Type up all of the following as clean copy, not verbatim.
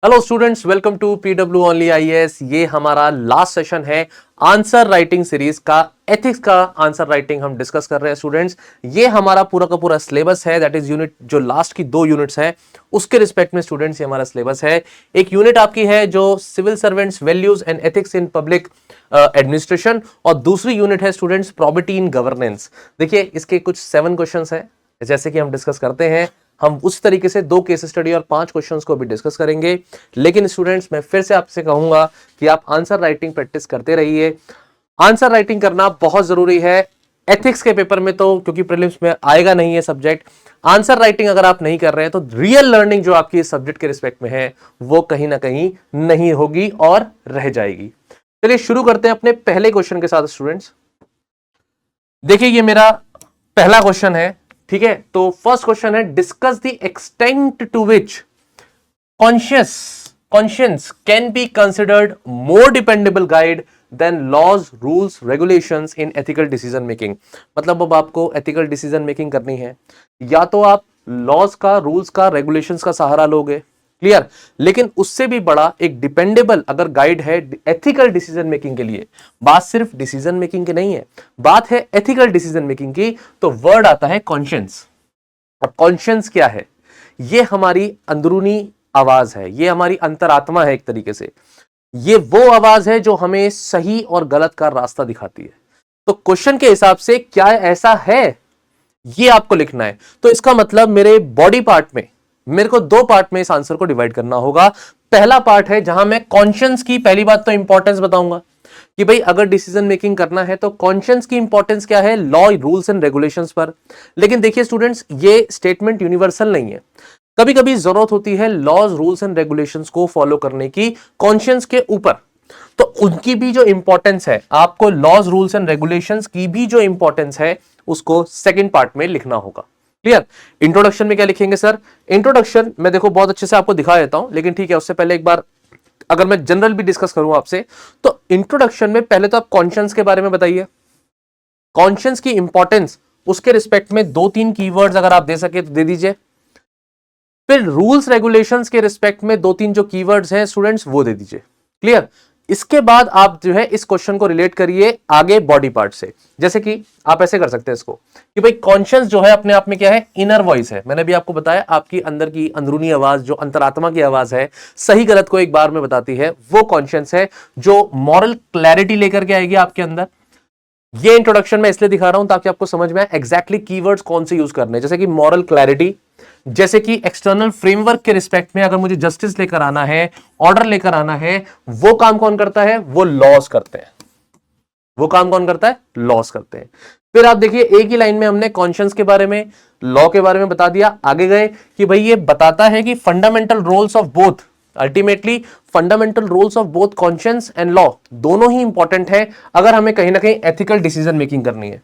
Hello students, welcome to PW only IAS. ये हमारा last session है आंसर राइटिंग सीरीज का। एथिक्स का आंसर राइटिंग हम डिस्कस कर रहे हैं स्टूडेंट्स। ये हमारा पूरा का पूरा सिलेबस है, दैट इज यूनिट जो लास्ट की 2 यूनिट्स है उसके रिस्पेक्ट में स्टूडेंट्स ये हमारा सिलेबस है। एक यूनिट आपकी है जो civil servants values and ethics in public administration, और दूसरी यूनिट है स्टूडेंट्स प्रॉपर्टी इन गवर्नेंस। देखिए इसके कुछ 7 क्वेश्चंस हैं, जैसे कि हम डिस्कस करते हैं हम उस तरीके से 2 केस स्टडी और 5 क्वेश्चंस को भी डिस्कस करेंगे। लेकिन स्टूडेंट्स मैं फिर से आपसे कहूंगा कि आप आंसर राइटिंग प्रैक्टिस करते रहिए। आंसर राइटिंग करना बहुत जरूरी है एथिक्स के पेपर में, तो क्योंकि प्रीलिम्स में आएगा नहीं है सब्जेक्ट। आंसर राइटिंग अगर आप नहीं कर रहे हैं तो रियल लर्निंग जो आपकी इस सब्जेक्ट के रिस्पेक्ट में है वो कहीं ना कहीं नहीं होगी और रह जाएगी। चलिए शुरू करते हैं अपने पहले क्वेश्चन के साथ स्टूडेंट्स। देखिए ये मेरा पहला क्वेश्चन है, ठीक है। तो फर्स्ट क्वेश्चन है, discuss the extent to which conscience can be considered more dependable guide than laws rules regulations in ethical decision making. मतलब अब आपको एथिकल डिसीजन मेकिंग करनी है, या तो आप लॉज का, रूल्स का, रेगुलेशंस का सहारा लोगे, क्लियर। लेकिन उससे भी बड़ा एक डिपेंडेबल अगर गाइड है एथिकल डिसीजन मेकिंग के लिए, बात सिर्फ डिसीजन मेकिंग की नहीं है, बात है एथिकल डिसीजन मेकिंग की, तो वर्ड आता है कॉन्शियंस। अब कॉन्शियंस क्या है? ये हमारी अंदरूनी आवाज है, ये हमारी अंतरात्मा है एक तरीके से। ये वो आवाज है जो हमें सही और गलत का रास्ता दिखाती है। तो क्वेश्चन के हिसाब से क्या ऐसा है, ये आपको लिखना है। तो इसका मतलब मेरे बॉडी पार्ट में मेरे को 2 पार्ट में इस आंसर को डिवाइड करना होगा। पहला पार्ट है जहां मैं कॉन्शियंस की पहली बात तो इंपॉर्टेंस बताऊंगा कि भाई अगर डिसीजन मेकिंग करना है तो कॉन्शियंस की इंपॉर्टेंस क्या है, लॉ, रूल्स एंड रेगुलेशंस पर। लेकिन देखिए स्टूडेंट्स, ये स्टेटमेंट यूनिवर्सल नहीं है। कभी कभी जरूरत होती है लॉज, रूल्स एंड रेगुलेशंस को फॉलो करने की कॉन्शियंस के ऊपर, तो उनकी भी जो इंपॉर्टेंस है, आपको लॉज, रूल्स एंड रेगुलेशंस की भी जो इंपॉर्टेंस है उसको सेकंड पार्ट में लिखना होगा। क्लियर। इंट्रोडक्शन में क्या लिखेंगे सर? इंट्रोडक्शन मैं देखो बहुत अच्छे से आपको दिखा देता हूं, लेकिन ठीक है उससे पहले एक बार अगर मैं जनरल भी डिस्कस करूं आपसे, तो इंट्रोडक्शन में पहले तो आप कॉन्शियंस के बारे में बताइए, कॉन्शियंस की इंपॉर्टेंस, उसके रिस्पेक्ट में 2-3 कीवर्ड्स अगर आप दे सके तो दे दीजिए। फिर रूल्स रेगुलेशंस के रिस्पेक्ट में 2-3 जो कीवर्ड्स हैं स्टूडेंट्स वो दे दीजिए। क्लियर। इसके बाद आप जो है इस क्वेश्चन को रिलेट करिए आगे बॉडी पार्ट से। जैसे कि आप ऐसे कर सकते हैं इसको कि भाई कॉन्शियंस जो है अपने आप में क्या है, इनर वॉइस है। मैंने भी आपको बताया आपकी अंदर की अंदरूनी आवाज, जो अंतरात्मा की आवाज है, सही गलत को एक बार में बताती है, वो कॉन्शियंस है जो मॉरल क्लैरिटी लेकर के आएगी आपके अंदर। ये इंट्रोडक्शन मैं इसलिए दिखा रहा हूं ताकि आपको समझ में आए एग्जैक्टली कीवर्ड्स कौन से यूज करने, जैसे कि मॉरल क्लैरिटी, जैसे कि एक्सटर्नल फ्रेमवर्क के रिस्पेक्ट में अगर मुझे जस्टिस लेकर आना है, ऑर्डर लेकर आना है, वो काम कौन करता है? वो लॉज करते हैं। वो काम कौन करता है? लॉज करते हैं। फिर आप देखिए एक ही लाइन में हमने कॉन्शियंस के बारे में, लॉ के बारे में बता दिया। आगे गए कि भाई ये बताता है कि fundamental roles of both, ultimately fundamental roles of both conscience and law दोनों ही इंपॉर्टेंट है अगर हमें कहीं ना कहीं एथिकल डिसीजन मेकिंग करनी है।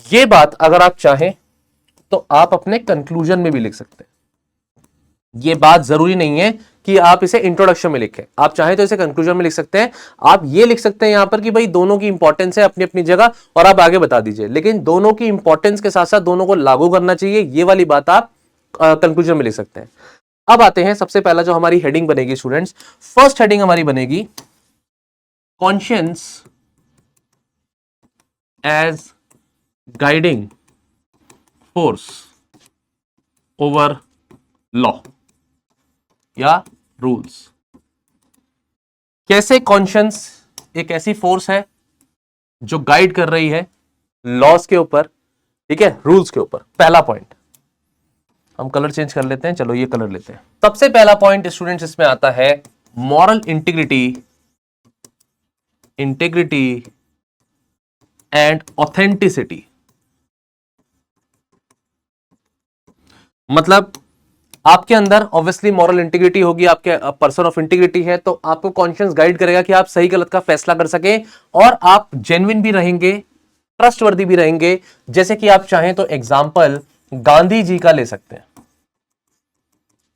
ये बात अगर आप चाहें तो आप अपने कंक्लूजन में भी लिख सकते हैं। ये बात जरूरी नहीं है कि आप इसे इंट्रोडक्शन में लिखें, आप चाहें तो इसे कंक्लूजन में लिख सकते हैं। आप ये लिख सकते हैं यहां पर कि भाई दोनों की इंपॉर्टेंस है अपनी अपनी जगह, और आप आगे बता दीजिए। लेकिन दोनों की इंपॉर्टेंस के साथ साथ दोनों को लागू करना चाहिए, ये वाली बात आप कंक्लूजन में लिख सकते हैं। अब आते हैं सबसे पहला जो हमारी हेडिंग बनेगी स्टूडेंट्स, फर्स्ट हेडिंग हमारी बनेगी conscience as guiding force over law या रूल्स। कैसे कॉन्शियंस एक ऐसी फोर्स है जो गाइड कर रही है लॉस के ऊपर, ठीक है, रूल्स के ऊपर। पहला पॉइंट हम कलर चेंज कर लेते हैं, चलो ये कलर लेते हैं। सबसे पहला पॉइंट स्टूडेंट्स इसमें आता है मॉरल इंटीग्रिटी एंड ऑथेंटिसिटी। मतलब आपके अंदर ऑब्वियसली मॉरल इंटीग्रिटी होगी, आपके पर्सन ऑफ इंटीग्रिटी है, तो आपको कॉन्शियंस गाइड करेगा कि आप सही गलत का फैसला कर सके और आप जेन्युइन भी रहेंगे, ट्रस्टवर्दी भी रहेंगे। जैसे कि आप चाहें तो एग्जांपल गांधी जी का ले सकते हैं,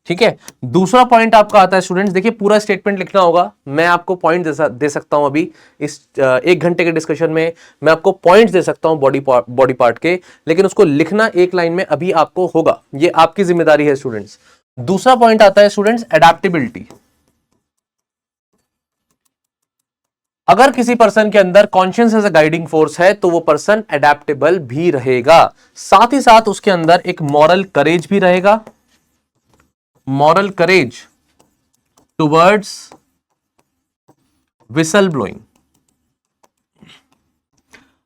ठीक है। दूसरा पॉइंट आपका आता है स्टूडेंट्स, देखिए पूरा स्टेटमेंट लिखना होगा, मैं आपको पॉइंट दे सकता हूं अभी इस 1 घंटे के डिस्कशन में, मैं आपको पॉइंट्स दे सकता हूं बॉडी पार्ट के, लेकिन उसको लिखना एक लाइन में अभी आपको होगा, ये आपकी जिम्मेदारी है स्टूडेंट्स। दूसरा पॉइंट आता है स्टूडेंट्स एडेप्टेबिलिटी। अगर किसी पर्सन के अंदर conscious as a guiding force है तो वो पर्सन एडेप्टेबल भी रहेगा, साथ ही साथ उसके अंदर एक मॉरल करेज भी रहेगा, moral courage towards whistle blowing.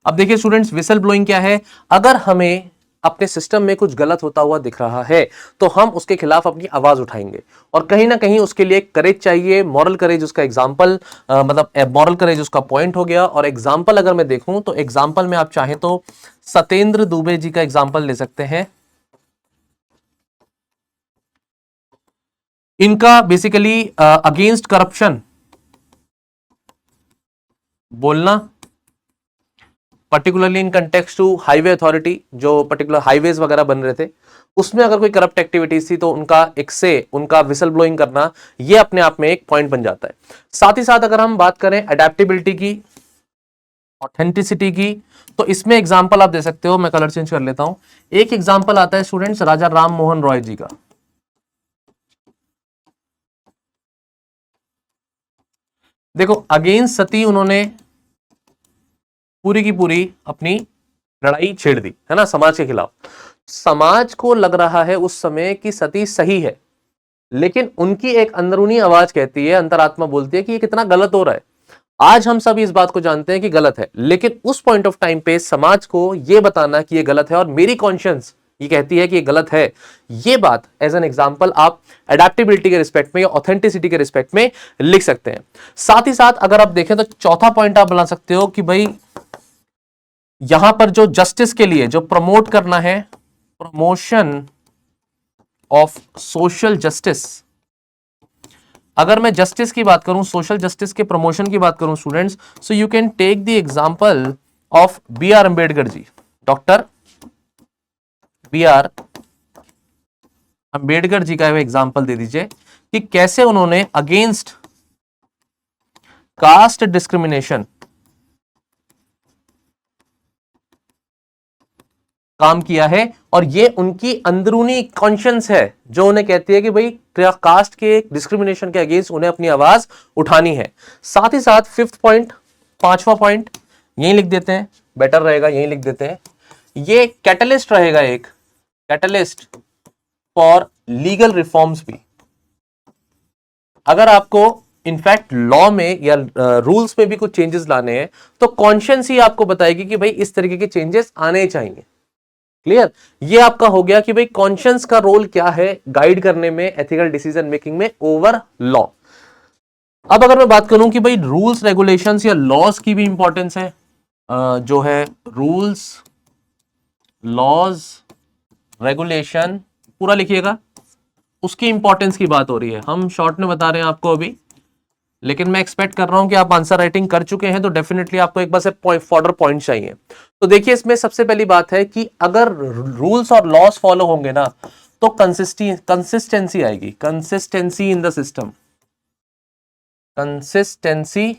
अब देखिए स्टूडेंट्स, विसल ब्लोइंग क्या है? अगर हमें अपने सिस्टम में कुछ गलत होता हुआ दिख रहा है तो हम उसके खिलाफ अपनी आवाज उठाएंगे, और कहीं ना कहीं उसके लिए करेज चाहिए, मॉरल करेज उसका एग्जाम्पल, मतलब मॉरल करेज उसका पॉइंट हो गया। और एग्जाम्पल अगर मैं देखूं तो एग्जाम्पल में आप चाहें तो सत्येंद्र दुबे जी का एग्जाम्पल ले सकते हैं। इनका बेसिकली अगेंस्ट करप्शन बोलना, particularly in context to highway authority, जो पर्टिकुलर हाईवेज वगैरह बन रहे थे उसमें अगर कोई करप्ट एक्टिविटीज थी तो उनका विसल ब्लोइंग करना, ये अपने आप में एक पॉइंट बन जाता है। साथ ही साथ अगर हम बात करें अडेप्टेबिलिटी की, ऑथेंटिसिटी की, तो इसमें एग्जांपल आप दे सकते हो। मैं कलर चेंज कर लेता हूं। एक एग्जांपल आता है स्टूडेंट्स राजा राम मोहन रॉय जी का। देखो, अगेंस्ट सती उन्होंने पूरी की पूरी अपनी लड़ाई छेड़ दी है ना, समाज के खिलाफ। समाज को लग रहा है उस समय कि सती सही है, लेकिन उनकी एक अंदरूनी आवाज कहती है, अंतरात्मा बोलती है कि ये कितना गलत हो रहा है। आज हम सब इस बात को जानते हैं कि गलत है, लेकिन उस पॉइंट ऑफ टाइम पे समाज को यह बताना कि ये गलत है और मेरी कॉन्शियंस ये कहती है कि ये गलत है, ये बात एज एन एग्जांपल आप एडेप्टेबिलिटी के रिस्पेक्ट में या ऑथेंटिसिटी के रिस्पेक्ट में लिख सकते हैं। साथ ही साथ अगर आप देखें तो चौथा पॉइंट आप बना सकते हो कि भाई यहां पर जो जस्टिस के लिए जो प्रमोट करना है, प्रमोशन ऑफ सोशल जस्टिस। अगर मैं जस्टिस की बात करूं, सोशल जस्टिस के प्रमोशन की बात करूं students, so you can take the example of B R Ambedkar ji, doctor B R Ambedkar ji का एग्जांपल दे दीजिए कि कैसे उन्होंने अगेंस्ट कास्ट डिस्क्रिमिनेशन काम किया है, और ये उनकी अंदरूनी कॉन्शियंस है जो उन्हें कहती है कि भाई कास्ट के डिस्क्रिमिनेशन के अगेंस्ट उन्हें अपनी आवाज उठानी है। साथ ही साथ फिफ्थ पॉइंट, पांचवा पॉइंट यही लिख देते हैं, बेटर रहेगा यही लिख देते हैं, ये कैटलिस्ट रहेगा, एक कैटलिस्ट फॉर लीगल रिफॉर्म्स भी। अगर आपको इनफैक्ट लॉ में या रूल्स में भी कुछ चेंजेस लाने हैं तो कॉन्शियंस ही आपको बताएगी कि भाई इस तरीके के चेंजेस आने चाहिए। क्लियर? ये आपका हो गया कि भाई कॉन्शियंस का रोल क्या है गाइड करने में, एथिकल डिसीजन मेकिंग में ओवर लॉ। अब अगर मैं बात करूं कि भाई रूल्स रेगुलेशंस या लॉज की भी इंपॉर्टेंस है, जो है रूल्स, लॉज, रेगुलेशन, पूरा लिखिएगा, उसकी इंपॉर्टेंस की बात हो रही है। हम शॉर्ट में बता रहे हैं आपको अभी, लेकिन मैं एक्सपेक्ट कर रहा हूं कि आप आंसर राइटिंग कर चुके हैं, तो डेफिनेटली आपको एक बार से फॉर्डर पॉइंट चाहिए। तो देखिए, इसमें सबसे पहली बात है कि अगर रूल्स और लॉस फॉलो होंगे ना तो कंसिस्टेंसी आएगी, consistency in the system, consistency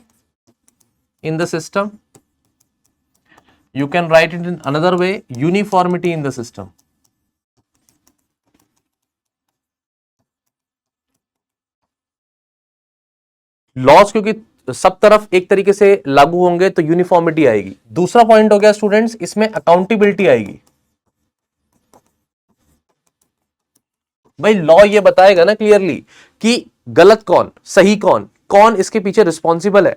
in the system, you can write it in another way, uniformity in the system. Loss क्योंकि सब तरफ एक तरीके से लागू होंगे तो यूनिफॉर्मिटी आएगी। दूसरा पॉइंट हो गया स्टूडेंट्स, इसमें अकाउंटेबिलिटी आएगी। भाई लॉ ये बताएगा ना क्लियरली कि गलत कौन, सही कौन, कौन इसके पीछे रिस्पॉन्सिबल है।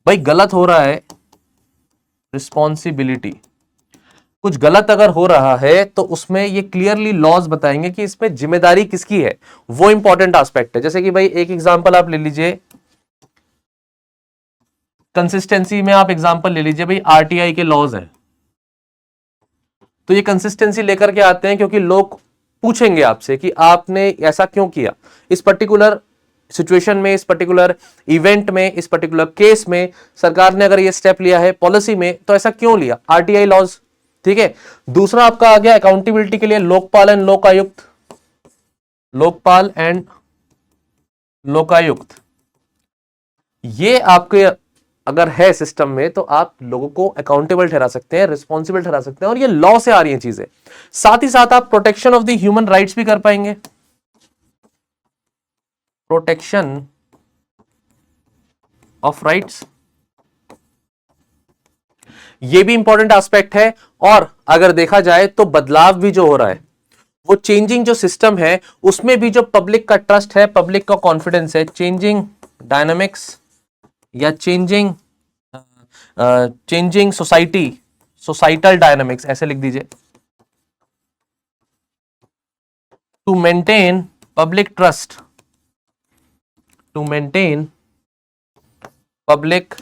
भाई गलत हो रहा है, रिस्पॉन्सिबिलिटी, कुछ गलत अगर हो रहा है तो उसमें ये क्लियरली लॉज बताएंगे कि इसमें जिम्मेदारी किसकी है, वो इंपॉर्टेंट एस्पेक्ट है। जैसे कि भाई एक एग्जांपल आप ले लीजिए, कंसिस्टेंसी में आप एग्जांपल ले लीजिए, भाई आरटीआई के लॉज हैं, तो ये कंसिस्टेंसी लेकर के आते हैं क्योंकि लोग पूछेंगे आपसे कि आपने ऐसा क्यों किया इस पर्टिकुलर सिचुएशन में, इस पर्टिकुलर इवेंट में, इस पर्टिकुलर केस में। सरकार ने अगर ये स्टेप लिया है पॉलिसी में तो ऐसा क्यों लिया, आरटीआई लॉज। ठीक है, दूसरा आपका आ गया अकाउंटेबिलिटी के लिए लोकपाल एंड लोकायुक्त, लोकपाल एंड लोकायुक्त। ये आपके अगर है सिस्टम में तो आप लोगों को अकाउंटेबल ठहरा सकते हैं, रिस्पॉन्सिबल ठहरा सकते हैं, और ये लॉ से आ रही हैं चीजें। साथ ही साथ आप protection of the human rights भी कर पाएंगे। प्रोटेक्शन ऑफ राइट्स, ये भी इंपॉर्टेंट एस्पेक्ट है। और अगर देखा जाए तो बदलाव भी जो हो रहा है, वो चेंजिंग जो सिस्टम है उसमें भी जो पब्लिक का ट्रस्ट है, पब्लिक का कॉन्फिडेंस है, चेंजिंग डायनामिक्स या चेंजिंग सोसाइटी, सोसाइटल डायनामिक्स ऐसे लिख दीजिए, to maintain public trust, to maintain public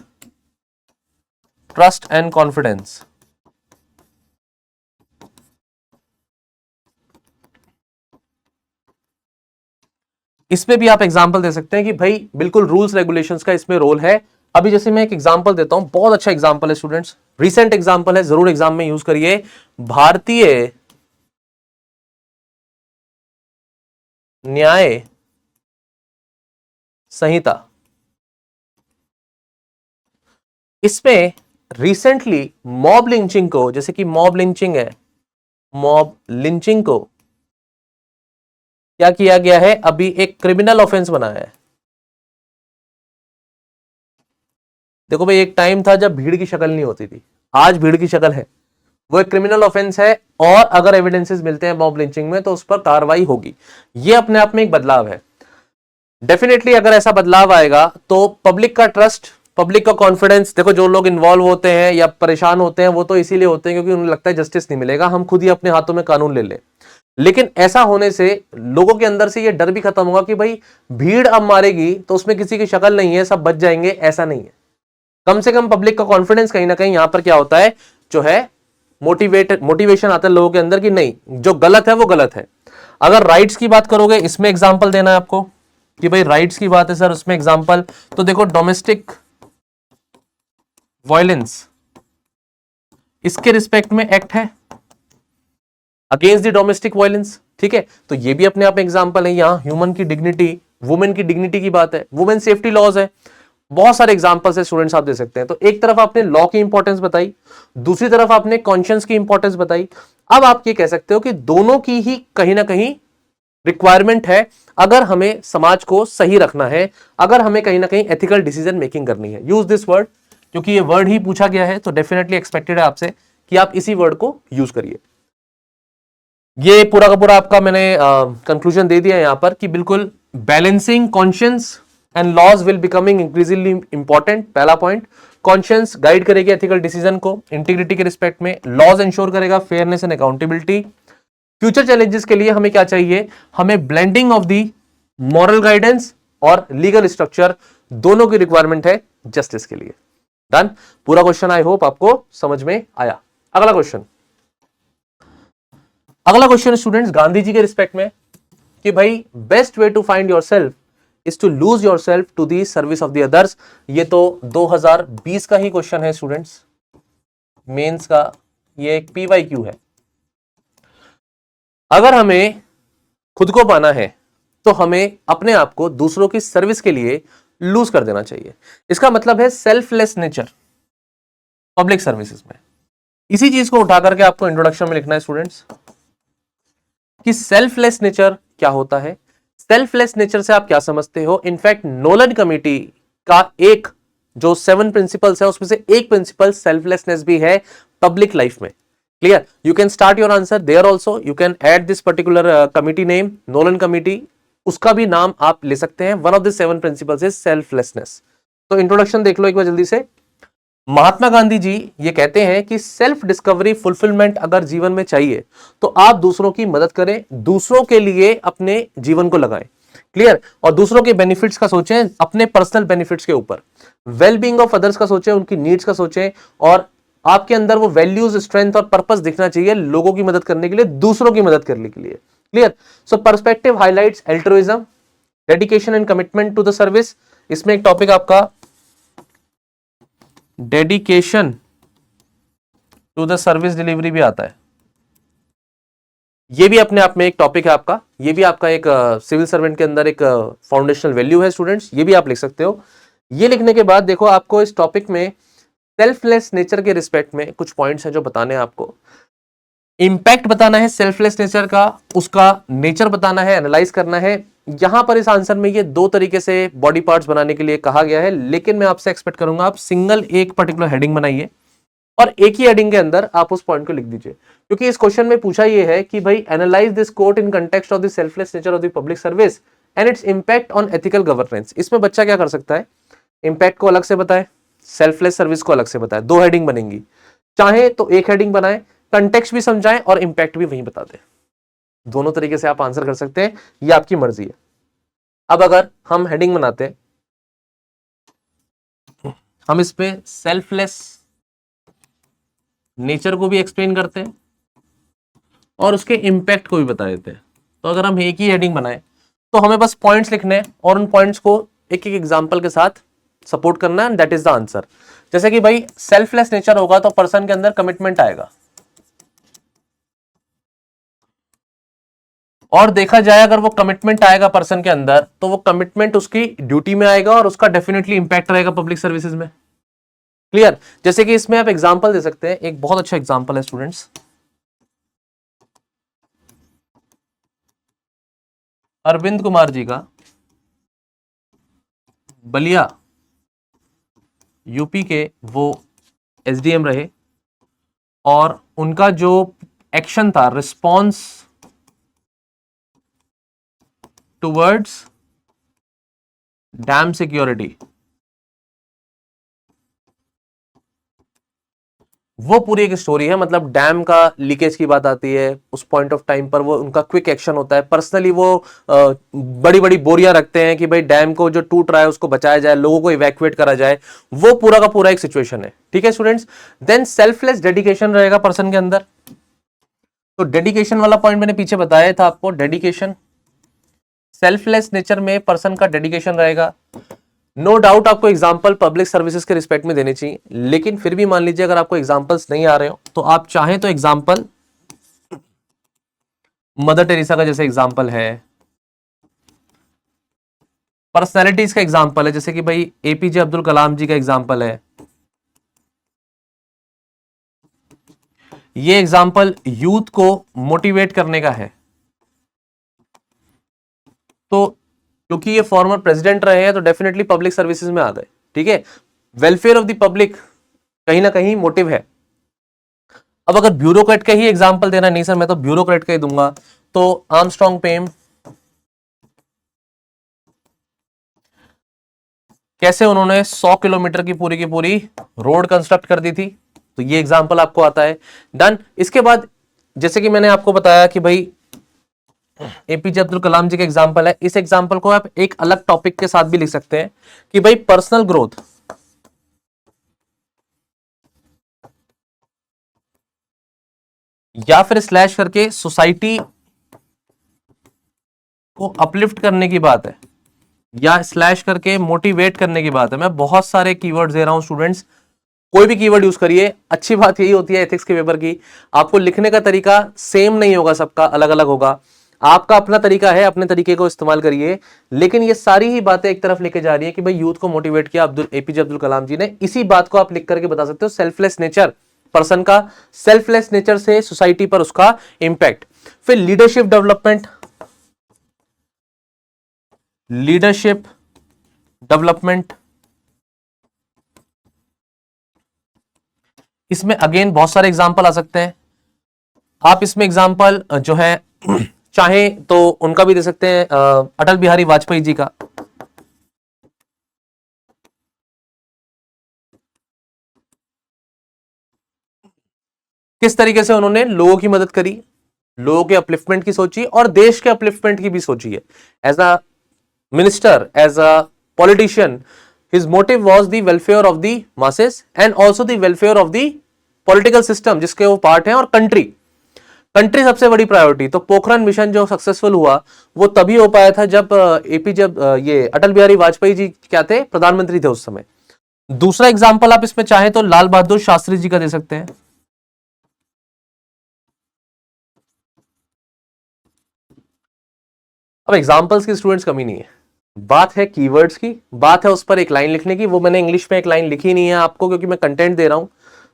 trust and confidence. इसमें भी आप एग्जांपल दे सकते हैं कि भाई बिल्कुल रूल्स रेगुलेशंस का इसमें रोल है। अभी जैसे मैं एक एग्जांपल देता हूं, बहुत अच्छा एग्जांपल है स्टूडेंट्स, रीसेंट एग्जांपल है, जरूर एग्जाम में यूज करिए। भारतीय न्याय संहिता, इसमें रिसेंटली मॉब लिंचिंग को, जैसे कि मॉब लिंचिंग है, मॉब लिंचिंग को क्या किया गया है, अभी एक क्रिमिनल ऑफेंस बनाया है। देखो भाई, एक टाइम था जब भीड़ की शक्ल नहीं होती थी, आज भीड़ की शक्ल है, वो एक क्रिमिनल ऑफेंस है, और अगर एविडेंसेस मिलते हैं मॉब लिंचिंग में तो उस पर कार्रवाई होगी। ये अपने आप में एक बदलाव है। डेफिनेटली अगर ऐसा बदलाव आएगा तो पब्लिक का ट्रस्ट, पब्लिक का कॉन्फिडेंस, देखो जो लोग इन्वॉल्व होते हैं या परेशान होते हैं वो तो इसीलिए होते हैं क्योंकि उन्हें लगता है जस्टिस नहीं मिलेगा, हम खुद ही अपने हाथों में कानून ले लें। लेकिन ऐसा होने से लोगों के अंदर से ये डर भी खत्म होगा कि भाई भीड़ अब मारेगी तो उसमें किसी की शक्ल नहीं है, सब बच जाएंगे, ऐसा नहीं है। कम से कम पब्लिक का कॉन्फिडेंस कहीं ना कहीं यहां पर क्या होता है, जो है मोटिवेशन आता है लोगों के अंदर कि नहीं, जो गलत है वो गलत है। अगर राइट्स की बात करोगे, इसमें एग्जांपल देना है आपको कि भाई राइट्स की बात है सर, उसमें एग्जांपल तो देखो, डोमेस्टिक वायलेंस, इसके रिस्पेक्ट में एक्ट है अगेंस्ट द डोमेस्टिक वायलेंस, ठीक है, तो ये भी अपने आप में एग्जांपल है। यहां ह्यूमन की डिग्निटी, वुमेन की डिग्निटी की बात है, वुमेन सेफ्टी लॉज है, बहुत सारे एग्जांपल्स है स्टूडेंट्स, आप दे सकते हैं। तो एक तरफ आपने लॉ की इंपॉर्टेंस बताई, दूसरी तरफ आपने कॉन्शियंस की इंपॉर्टेंस बताई। अब आप ये कह सकते हो कि दोनों की ही कहीं ना कहीं रिक्वायरमेंट है, अगर हमें समाज को सही रखना है, अगर हमें कहीं ना कहीं एथिकल डिसीजन मेकिंग करनी है। यूज दिस वर्ड, क्योंकि ये वर्ड ही पूछा गया है तो डेफिनेटली एक्सपेक्टेड है आपसे कि आप इसी वर्ड को यूज करिए। ये पूरा का पूरा आपका मैंने कंक्लूजन दे दिया यहां पर कि बिल्कुल balancing conscience and laws will becoming increasingly important. पहला पॉइंट, कॉन्शियंस गाइड करेगी एथिकल डिसीजन को इंटीग्रिटी के रिस्पेक्ट में, लॉज इंश्योर करेगा fairness and accountability. Future challenges के लिए हमें क्या चाहिए, हमें blending of the moral guidance और लीगल स्ट्रक्चर, दोनों की रिक्वायरमेंट है जस्टिस के लिए। डन, पूरा क्वेश्चन आई होप आपको समझ में आया। अगला क्वेश्चन, अगला क्वेश्चन स्टूडेंट्स गांधी जी के रिस्पेक्ट में कि भाई best way to find yourself is to lose yourself to the service of the others. ये तो 2020 का ही क्वेश्चन है स्टूडेंट्स, मेंस का, ये एक PYQ है। अगर हमें खुद को पाना है तो हमें अपने आप को दूसरों की सर्विस के लिए लूज कर देना चाहिए। इसका मतलब है सेल्फलेस नेचर पब्लिक सर्विसेज में। इसी चीज को उठा करके आपको इंट्रोडक्शन में लिखना है स्टूडेंट्स कि सेल्फलेस नेचर क्या होता है। सेल्फलेस नेचर से आप क्या समझते हो। इनफैक्ट नोलन कमिटी का एक जो 7 प्रिंसिपल्स है उसमें से एक प्रिंसिपल सेल्फलेसनेस भी है पब्लिक लाइफ में। Clear, you can start your answer there also, you can add this particular committee name, Nolan committee, उसका भी नाम आप ले सकते हैं। One of the 7 principles is selflessness. तो इंट्रोडक्शन देख लो एक बार जल्दी से। महात्मा गांधी जी ये कहते हैं कि सेल्फ डिस्कवरी फुलफिलमेंट अगर जीवन में चाहिए तो आप दूसरों की मदद करें, दूसरों के लिए अपने जीवन को लगाएं। क्लियर, और दूसरों के बेनिफिट्स का सोचें, अपने पर्सनल बेनिफिट्स के ऊपर, वेलबींग ऑफ अदर्स का सोचें, उनकी नीड्स का सोचें, और आपके अंदर वो वैल्यूज, स्ट्रेंथ और पर्पस दिखना चाहिए लोगों की मदद करने के लिए, दूसरों की मदद करने के लिए। Clear, so perspective highlights altruism, dedication and commitment to the service. इसमें एक टॉपिक आपका dedication to the service delivery भी आता है। ये भी अपने आप में एक टॉपिक है आपका, ये भी आपका एक सिविल सर्वेंट के अंदर एक फाउंडेशनल वैल्यू है स्टूडेंट्स, ये भी आप लिख सकते हो। ये लिखने के बाद देखो आपको इस टॉपिक में सेल्फलेस नेचर के रिस्पेक्ट में कुछ पॉइंट्स हैं जो बताने हैं आपको। इंपैक्ट बताना है सेल्फलेस नेचर का, उसका नेचर बताना है, एनालाइज करना है, यहां पर इस आंसर में ये दो तरीके से बॉडी पार्ट्स बनाने के लिए कहा गया है, लेकिन मैं आपसे एक्सपेक्ट करूंगा आप सिंगल एक पर्टिकुलर हेडिंग बनाइए और एक ही हेडिंग के अंदर आप उस पॉइंट को लिख दीजिए, क्योंकि इस क्वेश्चन में पूछा ये है कि भाई analyse this quote in context of the selfless nature of the public service and its impact on ethical governance. इसमें बच्चा क्या कर सकता है, इंपैक्ट को अलग से बताए, सेल्फलेस सर्विस को अलग से बताए, दो हेडिंग बनेंगी। चाहे तो एक हेडिंग बनाए, कंटेक्स्ट भी समझाएं और इंपैक्ट भी वहीं बता दें। दोनों तरीके से आप आंसर कर सकते हैं, ये आपकी मर्जी है। अब अगर हम हेडिंग बनाते हैं, हम इस पे सेल्फलेस नेचर को भी एक्सप्लेन करते हैं और उसके इंपैक्ट को भी बता देते हैं। तो अगर हम एक ही हेडिंग बनाए तो हमें बस पॉइंट्स लिखने हैं और उन पॉइंट्स को एक एक एग्जांपल के साथ सपोर्ट करना है, and that is the answer. जैसे कि भाई सेल्फलेस नेचर होगा तो पर्सन के अंदर कमिटमेंट आएगा, और देखा जाए अगर वो कमिटमेंट आएगा पर्सन के अंदर तो वो कमिटमेंट उसकी ड्यूटी में आएगा और उसका डेफिनेटली इंपैक्ट रहेगा पब्लिक सर्विसेज में। क्लियर? जैसे कि इसमें आप एग्जांपल दे सकते हैं, एक बहुत अच्छा एग्जांपल है स्टूडेंट्स, अरविंद कुमार जी का बलिया यूपी के वो एसडीएम रहे, और उनका जो एक्शन था, रिस्पॉन्स टुवर्ड्स डैम सिक्योरिटी, वो पूरी एक स्टोरी है। मतलब डैम का लीकेज की बात आती है, उस पॉइंट ऑफ टाइम पर वो उनका क्विक एक्शन होता है। पर्सनली वो बड़ी बड़ी बोरियां रखते हैं कि भाई डैम को जो टूट रहा है उसको बचाया जाए, लोगों को इवैक्यूएट करा जाए। वो पूरा का पूरा एक सिचुएशन है। ठीक है स्टूडेंट्स? देन सेल्फलेस डेडिकेशन रहेगा पर्सन के अंदर। तो डेडिकेशन वाला पॉइंट मैंने पीछे बताया था आपको, डेडिकेशन, सेल्फलेस नेचर में पर्सन का डेडिकेशन रहेगा। नो डाउट आपको एग्जांपल पब्लिक सर्विसेज के रिस्पेक्ट में देने चाहिए, लेकिन फिर भी मान लीजिए अगर आपको एग्जांपल्स नहीं आ रहे हो तो आप चाहें तो एग्जांपल मदर टेरेसा का जैसे एग्जांपल है, पर्सनैलिटीज का एग्जांपल है, जैसे कि भाई एपीजे अब्दुल कलाम जी का एग्जांपल है। ये एग्जांपल यूथ को मोटिवेट करने का है। तो क्योंकि ये फॉर्मर प्रेसिडेंट रहे हैं तो डेफिनेटली पब्लिक सर्विसेज में आ गए। ठीक है? वेलफेयर ऑफ द पब्लिक कहीं ना कहीं मोटिव है। अब अगर ब्यूरोक्रेट का ही एग्जांपल देना, नहीं सर मैं तो ब्यूरोक्रेट का ही दूंगा, तो आर्मस्ट्रांग पेम कैसे उन्होंने 100 किलोमीटर की पूरी रोड कंस्ट्रक्ट कर दी थी, तो ये एग्जांपल आपको आता है। डन। इसके बाद जैसे कि मैंने आपको बताया कि भाई एपीजे अब्दुल कलाम जी का एग्जांपल है, इस एग्जांपल को आप एक अलग टॉपिक के साथ भी लिख सकते हैं कि भाई पर्सनल ग्रोथ या फिर स्लैश करके सोसाइटी को अपलिफ्ट करने की बात है, या स्लैश करके मोटिवेट करने की बात है। मैं बहुत सारे कीवर्ड्स दे रहा हूं स्टूडेंट्स, कोई भी कीवर्ड यूज करिए। अच्छी बात यही होती है एथिक्स के पेपर की, आपको लिखने का तरीका सेम नहीं होगा, सबका अलग अलग होगा। आपका अपना तरीका है, अपने तरीके को इस्तेमाल करिए, लेकिन ये सारी ही बातें एक तरफ लेके जा रही है कि भाई यूथ को मोटिवेट किया एपीजे अब्दुल कलाम जी ने। इसी बात को आप लिख करके बता सकते हो, सेल्फलेस नेचर पर्सन का, सेल्फलेस नेचर से सोसाइटी पर उसका इंपैक्ट। फिर लीडरशिप डेवलपमेंट, लीडरशिप डेवलपमेंट, इसमें अगेन बहुत सारे एग्जांपल आ सकते हैं। आप इसमें एग्जांपल जो है चाहे तो उनका भी दे सकते हैं, अटल बिहारी वाजपेयी जी का। किस तरीके से उन्होंने लोगों की मदद करी, लोगों के अपलिफ्टमेंट की सोची और देश के अपलिफ्टमेंट की भी सोची है। As a minister, as a politician, his motive was the welfare of the masses and also the welfare of the political system जिसके वो पार्ट हैं, और कंट्री सबसे बड़ी प्रायोरिटी। तो पोखरण मिशन जो सक्सेसफुल हुआ वो तभी हो पाया था जब ये अटल बिहारी वाजपेयी जी क्या थे, प्रधानमंत्री थे उस समय। दूसरा एग्जांपल आप इसमें चाहे तो लाल बहादुर शास्त्री जी का दे सकते हैं। अब एग्जांपल्स की स्टूडेंट्स कमी नहीं है, बात है कीवर्ड्स की, बात है उस पर एक लाइन लिखने की। वो मैंने इंग्लिश में एक लाइन लिखी नहीं है आपको, क्योंकि मैं कंटेंट दे रहा हूं।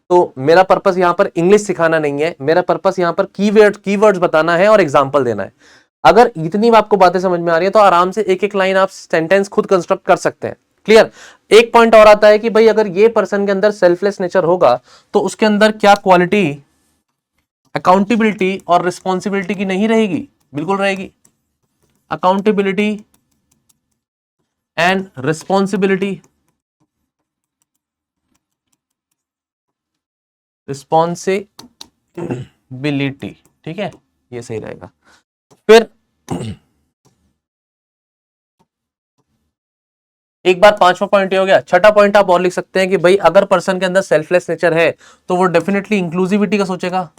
तो मेरा पर्पस यहां पर इंग्लिश सिखाना नहीं है, मेरा पर्पस यहां पर कीवर्ड्स बताना है और एग्जांपल देना है। अगर इतनी आपको बातें समझ में आ रही है तो आराम से एक एक लाइन आप सेंटेंस खुद कंस्ट्रक्ट कर सकते हैं। क्लियर। एक पॉइंट और आता है कि भाई अगर ये पर्सन के अंदर सेल्फलेस नेचर होगा तो उसके अंदर क्या क्वालिटी अकाउंटेबिलिटी और रिस्पॉन्सिबिलिटी की नहीं रहेगी? बिल्कुल रहेगी। अकाउंटेबिलिटी एंड रिस्पॉन्सिबिलिटी, रिस्पॉन्सिबिलिटी, ठीक है, ये सही रहेगा। फिर एक बार पांचवा पॉइंट ये हो गया। छठा पॉइंट आप और लिख सकते हैं कि भाई अगर पर्सन के अंदर सेल्फलेस नेचर है तो वो डेफिनेटली इंक्लूसिविटी का सोचेगा,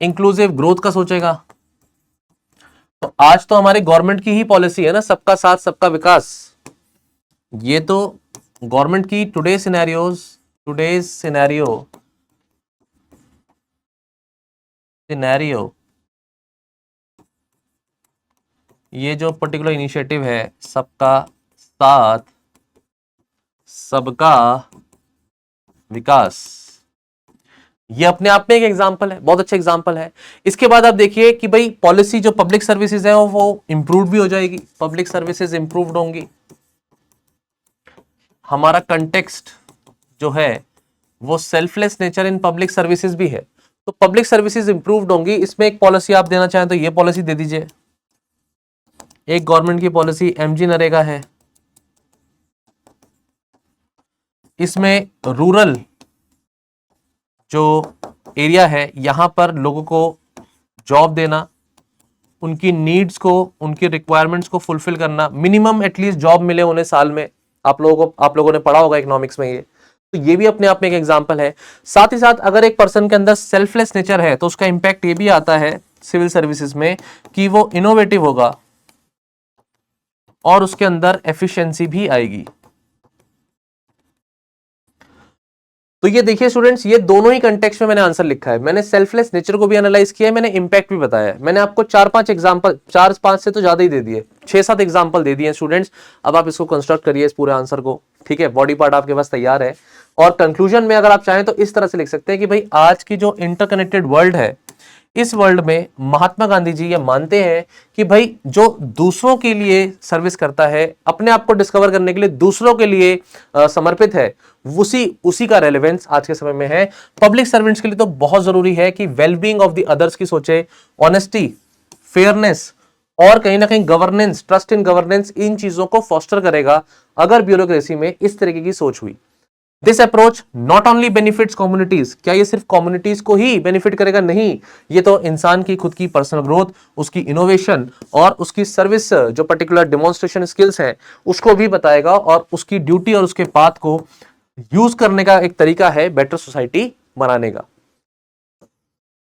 इंक्लूसिव ग्रोथ का सोचेगा। तो आज तो हमारी गवर्नमेंट की ही पॉलिसी है ना, सबका साथ सबका विकास। ये तो गवर्नमेंट की टुडे सिनेरियो ये जो पर्टिकुलर इनिशिएटिव है सबका साथ सबका विकास, ये अपने आप में एक एग्जांपल है, बहुत अच्छा एग्जांपल है। इसके बाद आप देखिए कि भाई पॉलिसी जो पब्लिक सर्विसेज है वो इंप्रूव भी हो जाएगी, पब्लिक सर्विसेज इंप्रूव्ड होंगी। हमारा कंटेक्स्ट जो है वो selfless nature in public services भी है, तो पब्लिक सर्विसेज इंप्रूव्ड होंगी। इसमें एक पॉलिसी आप देना चाहें तो ये पॉलिसी दे दीजिए। एक गवर्नमेंट की पॉलिसी एमजी नरेगा है, इसमें रूरल जो एरिया है यहां पर लोगों को जॉब देना, उनकी नीड्स को, उनकी रिक्वायरमेंट्स को फुलफिल करना, मिनिमम एटलीस्ट जॉब मिले उन्हें साल में। आप लोगों ने पढ़ा होगा इकोनॉमिक्स में ये, तो ये भी अपने आप में एक एग्जांपल है। साथ ही साथ अगर एक पर्सन के अंदर सेल्फलेस नेचर है तो उसका इंपैक्ट ये भी आता है सिविल सर्विसेज में कि वो इनोवेटिव होगा और उसके अंदर एफिशिएंसी भी आएगी। तो ये देखिए स्टूडेंट्स, ये दोनों ही कंटेक्स्ट में मैंने आंसर लिखा है। मैंने सेल्फलेस नेचर को भी एनालाइज किया है, मैंने इंपैक्ट भी बताया है। मैंने आपको 4-5 एग्जांपल, 4-5 से तो ज्यादा ही दे दिए, 6-7 एग्जांपल दे दिए स्टूडेंट्स। अब आप इसको कंस्ट्रक्ट करिए इस पूरे आंसर को, ठीक है। बॉडी पार्ट आपके पास तैयार है और कंक्लूजन में अगर आप चाहें तो इस तरह से लिख सकते हैं कि भाई आज की जो इंटरकनेक्टेड वर्ल्ड है, इस वर्ल्ड में महात्मा गांधी जी ये मानते हैं कि भाई जो दूसरों के लिए सर्विस करता है, अपने आप को डिस्कवर करने के लिए दूसरों के लिए समर्पित है, उसी का रेलेवेंस आज के समय में है। पब्लिक सर्वेंट्स के लिए तो बहुत जरूरी है कि वेलबींग ऑफ द अदर्स की सोचे, ऑनेस्टी, फेयरनेस और कहीं ना कहीं गवर्नेंस, ट्रस्ट इन गवर्नेंस, इन चीजों को फॉस्टर करेगा अगर ब्यूरोक्रेसी में इस तरीके की सोच हुई। This approach not only benefits communities, क्या ये सिर्फ कम्युनिटीज को ही बेनिफिट करेगा? नहीं, ये तो इंसान की खुद की पर्सनल ग्रोथ, उसकी इनोवेशन और उसकी सर्विस जो पर्टिकुलर डेमोन्स्ट्रेशन स्किल्स है उसको भी बताएगा और उसकी ड्यूटी और उसके पाथ को यूज करने का एक तरीका है बेटर सोसाइटी बनाने का।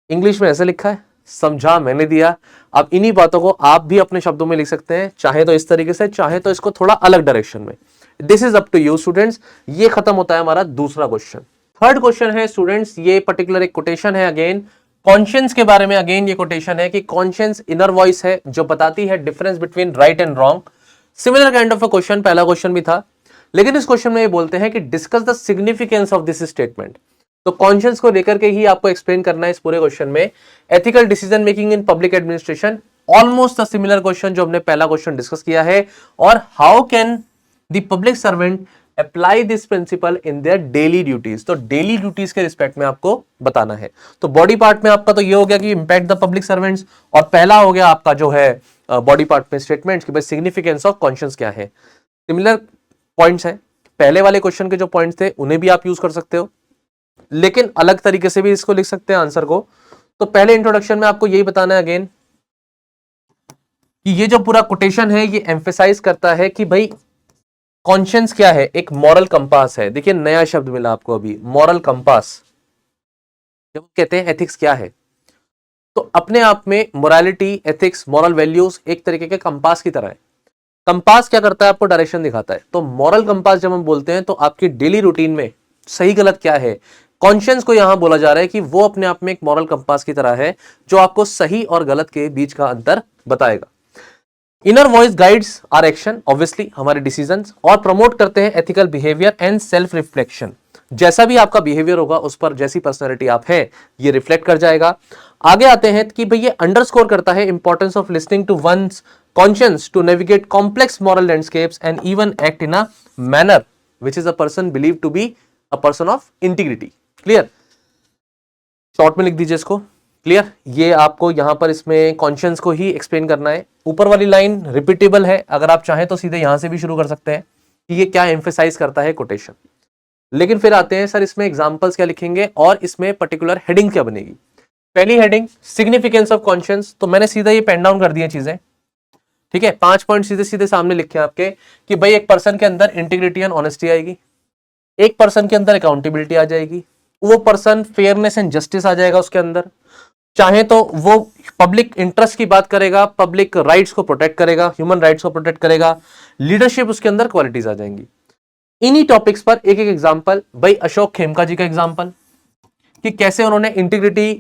इंग्लिश में ऐसे लिखा है, समझा मैंने दिया। अब इन्हीं बातों को आप भी अपने शब्दों में लिख सकते हैं, चाहे तो इस तरीके से, चाहे तो इसको थोड़ा अलग डायरेक्शन में। This is up to you students. ये खत्म होता है हमारा दूसरा क्वेश्चन। थर्ड क्वेश्चन है स्टूडेंट्स, ये पर्टिकुलर एक कोटेशन है अगेन कॉन्शियंस के बारे में। अगेन ये कोटेशन है कि कॉन्शियंस इनर वॉइस है जो बताती है difference between right and wrong. Similar kind of a question पहला क्वेश्चन भी था, लेकिन इस क्वेश्चन में ये बोलते हैं कि discuss the significance of this statement. तो कॉन्शियंस को लेकर के ही आपको एक्सप्लेन करना है इस पूरे क्वेश्चन में। Ethical decision making in public administration, almost a similar question जो हमने पहला क्वेश्चन डिस्कस किया है। और how can the public servant apply this principle in their daily duties, तो डेली ड्यूटीज के रिस्पेक्ट में आपको बताना है। तो बॉडी पार्ट में आपका तो ये हो गया कि इंपैक्ट द पब्लिक सर्वेंट्स, और पहला हो गया आपका जो है बॉडी पार्ट में स्टेटमेंट कि भाई सिग्निफिकेंस ऑफ कॉन्शियंस क्या है। सिमिलर पॉइंट्स है, पहले वाले क्वेश्चन के जो पॉइंट्स थे उन्हें भी आप यूज कर सकते हो, लेकिन अलग तरीके से भी इसको लिख सकते हैं आंसर को। तो पहले इंट्रोडक्शन में आपको यही बताना है अगेन कि ये जो पूरा कोटेशन है ये एम्फेसाइज करता है कि भाई कॉन्शियंस क्या है, एक मॉरल कंपास है। देखिए नया शब्द मिला आपको अभी, मॉरल कंपास। जब कहते हैं एथिक्स क्या है, तो अपने आप में मोरालिटी, एथिक्स, मॉरल वैल्यूज एक तरीके के कंपास की तरह है। कंपास क्या करता है, आपको डायरेक्शन दिखाता है। तो मॉरल कंपास जब हम बोलते हैं तो आपकी डेली रूटीन में सही गलत क्या है, कॉन्शियंस को यहां बोला जा रहा है कि वो अपने आप में एक मॉरल कंपास की तरह है जो आपको सही और गलत के बीच का अंतर बताएगा। Inner voice guides are action, obviously हमारे डिसीजंस, और प्रमोट करते हैं ethical behaviour and self reflection. जैसा भी आपका बिहेवियर होगा उस पर, जैसी पर्सनैलिटी आप है ये रिफ्लेक्ट कर जाएगा। आगे आते हैं कि भाई ये अंडरस्कोर करता है importance of listening to one's conscience to navigate complex moral landscapes and even act in a manner which is a person believe to be a person of integrity. Clear, short में लिख दीजिए इसको। Clear, ये आपको यहां पर इसमें conscience को ही एक्सप्लेन करना है। ऊपर वाली लाइन रिपीटेबल है, अगर आप चाहें तो सीधे यहां से भी शुरू कर सकते हैं कि ये क्या एम्फेसाइज करता है कोटेशन। लेकिन फिर आते हैं सर इसमें एग्जांपल्स क्या लिखेंगे और इसमें पर्टिकुलर हेडिंग क्या बनेगी। पहली हेडिंग सिग्निफिकेंस ऑफ कॉन्शियंस, तो मैंने सीधा ये पेन डाउन कर दिया चीजें। ठीक है, 5 पॉइंट सीधे सीधे सामने लिखे आपके कि भाई एक पर्सन के अंदर इंटीग्रिटी एंड ऑनेस्टी आएगी, एक पर्सन के अंदर अकाउंटेबिलिटी आ जाएगी, वो पर्सन फेयरनेस एंड जस्टिस आ जाएगा उसके अंदर, चाहे तो वो पब्लिक इंटरेस्ट की बात करेगा, पब्लिक राइट्स को प्रोटेक्ट करेगा, ह्यूमन राइट्स को प्रोटेक्ट करेगा, लीडरशिप उसके अंदर क्वालिटीज आ जाएंगी। इन्हीं टॉपिक्स पर एक एक एग्जांपल, भाई अशोक खेमका जी का एग्जांपल कि कैसे उन्होंने इंटीग्रिटी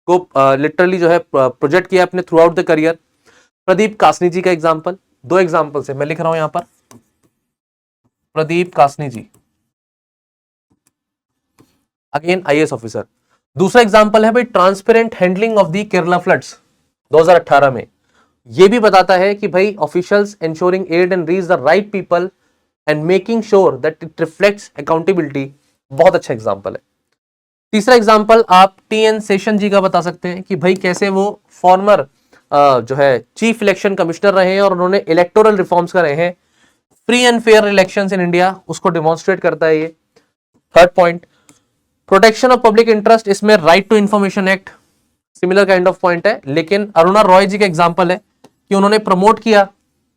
को लिटरली जो है प्रोजेक्ट किया अपने through out the career. Pradeep Kasni जी का एग्जांपल, 2 एग्जांपल से मैं लिख रहा हूं यहां पर, Pradeep Kasni ji again IAS officer. दूसरा एग्जांपल है भाई transparent handling of the Kerala floods 2018 में। यह भी बताता है कि भाई officials ensuring aid and reach the right people and making sure that it reflects accountability, बहुत अच्छा एग्जांपल है। तीसरा एग्जांपल आप टीएन सेशन जी का बता सकते हैं कि भाई कैसे वो फॉर्मर जो है चीफ इलेक्शन कमिश्नर रहे हैं और उन्होंने इलेक्टोरल रिफॉर्म्स करे हैं, free and fair elections in India, उसको डिमॉन्स्ट्रेट करता है ये। Third point protection of public interest, इसमें right to information act similar kind of point है, लेकिन अरुणा रॉय जी का एग्जांपल है कि उन्होंने प्रमोट किया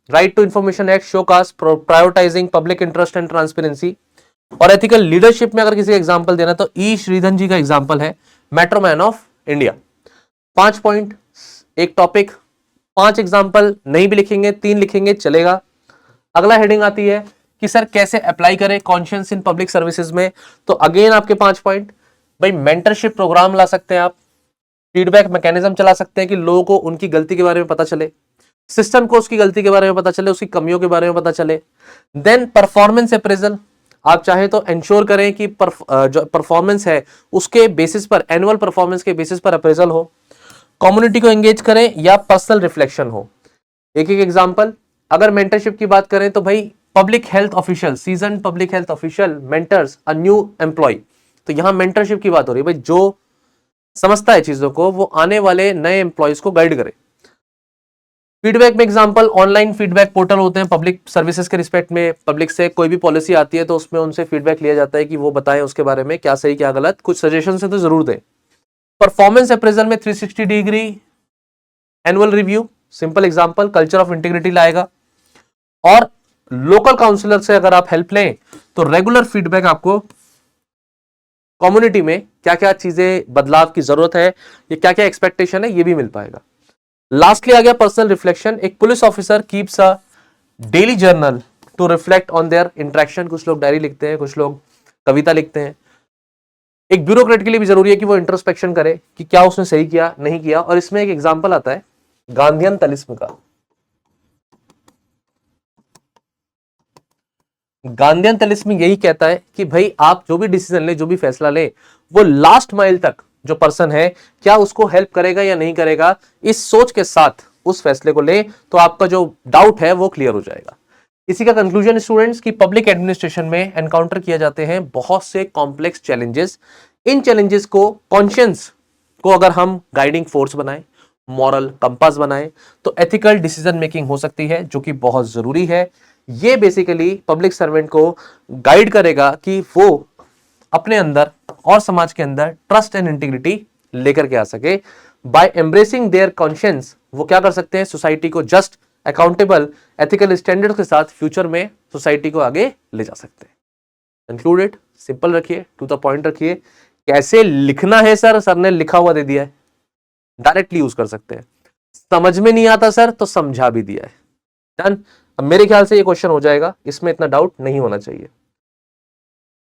right to information act, showcased prioritising public interest and transparency. और एथिकल लीडरशिप में अगर किसी का एग्जांपल देना तो ई श्रीधन जी का एग्जांपल है मेट्रोमैन ऑफ इंडिया। 5 पॉइंट एक टॉपिक, 5 एग्जांपल, नहीं भी लिखेंगे 3 लिखेंगे चलेगा। अगला हेडिंग आती है कि सर कैसे अप्लाई करें कॉन्शियंस इन पब्लिक सर्विसेज में, तो अगेन आपके 5 पॉइंट, भाई मेंटरशिप प्रोग्राम ला सकते हैं आप, फीडबैक मैकेनिज्म चला सकते हैं कि लोगों को उनकी गलती के बारे में पता चले, सिस्टम को उसकी गलती के बारे में पता चले, उसकी कमियों के बारे में पता चले। देन परफॉर्मेंस अप्रेजल, आप चाहे तो इंश्योर करें कि जो परफॉर्मेंस है उसके बेसिस पर, एनुअल परफॉर्मेंस के बेसिस पर अप्रेजल हो, कम्युनिटी को एंगेज करें या पर्सनल रिफ्लेक्शन हो। एक एक एग्जांपल, अगर मेंटरशिप की बात करें तो भाई public health official, season public health official mentors a new employ, तो यहां मेंटरशिप की बात हो रही है, भाई जो समझता है चीजों को वो आने वाले नए एम्प्लॉयज को गाइड करे। फीडबैक में एग्जांपल ऑनलाइन फीडबैक पोर्टल होते हैं पब्लिक सर्विसेज के रिस्पेक्ट में, पब्लिक से कोई भी पॉलिसी आती है तो उसमें उनसे फीडबैक लिया जाता है कि वो बताएं उसके बारे में क्या सही क्या गलत, कुछ सजेशन से तो जरूर दें। परफॉर्मेंस अप्रेजल में 360 degree annual review, simple example culture of integrity लाएगा। और लोकल काउंसलर से अगर आप हेल्प लें तो रेगुलर फीडबैक आपको कम्युनिटी में क्या क्या चीजें बदलाव की जरूरत है, ये क्या क्या एक्सपेक्टेशन है, ये भी मिल पाएगा। लास्टली आ गया पर्सनल रिफ्लेक्शन, एक police officer keeps a daily journal to reflect on their interaction, कुछ लोग डायरी लिखते हैं, कुछ लोग कविता लिखते हैं। एक ब्यूरोक्रेट के लिए भी जरूरी है कि वो इंट्रोस्पेक्शन करे कि क्या उसने सही किया नहीं किया। और इसमें एक एग्जांपल आता है गांधीयन तलिस्म का। गांधीयन तलिस्म यही कहता है कि भाई आप जो भी डिसीजन ले, जो भी फैसला ले, वो लास्ट माइल तक जो पर्सन है क्या उसको हेल्प करेगा या नहीं करेगा, इस सोच के साथ उस फैसले को ले तो आपका जो डाउट है वो क्लियर हो जाएगा। इसी का कंक्लूजन स्टूडेंट्स की पब्लिक एडमिनिस्ट्रेशन में एनकाउंटर किया जाते हैं बहुत से कॉम्प्लेक्स चैलेंजेस। इन चैलेंजेस को कॉन्शियंस को अगर हम गाइडिंग फोर्स बनाएं, मॉरल कंपास बनाएं, तो एथिकल डिसीजन मेकिंग हो सकती है जो कि बहुत जरूरी है। ये बेसिकली पब्लिक सर्वेंट को गाइड करेगा कि वो अपने अंदर और समाज के अंदर ट्रस्ट एंड इंटीग्रिटी लेकर के आ सके। बाय एम्ब्रेसिंग देयर कॉन्शियंस वो क्या कर सकते हैं, सोसाइटी को जस्ट अकाउंटेबल एथिकल स्टैंडर्ड के साथ फ्यूचर में सोसाइटी को आगे ले जा सकते हैं। कंक्लूडेड, सिंपल रखिए, टू द पॉइंट रखिए। कैसे लिखना है सर, सर ने लिखा हुआ दे दिया है, डायरेक्टली यूज कर सकते हैं। समझ में नहीं आता सर तो समझा भी दिया है, डन। अब मेरे ख्याल से ये क्वेश्चन हो जाएगा, इसमें इतना डाउट नहीं होना चाहिए।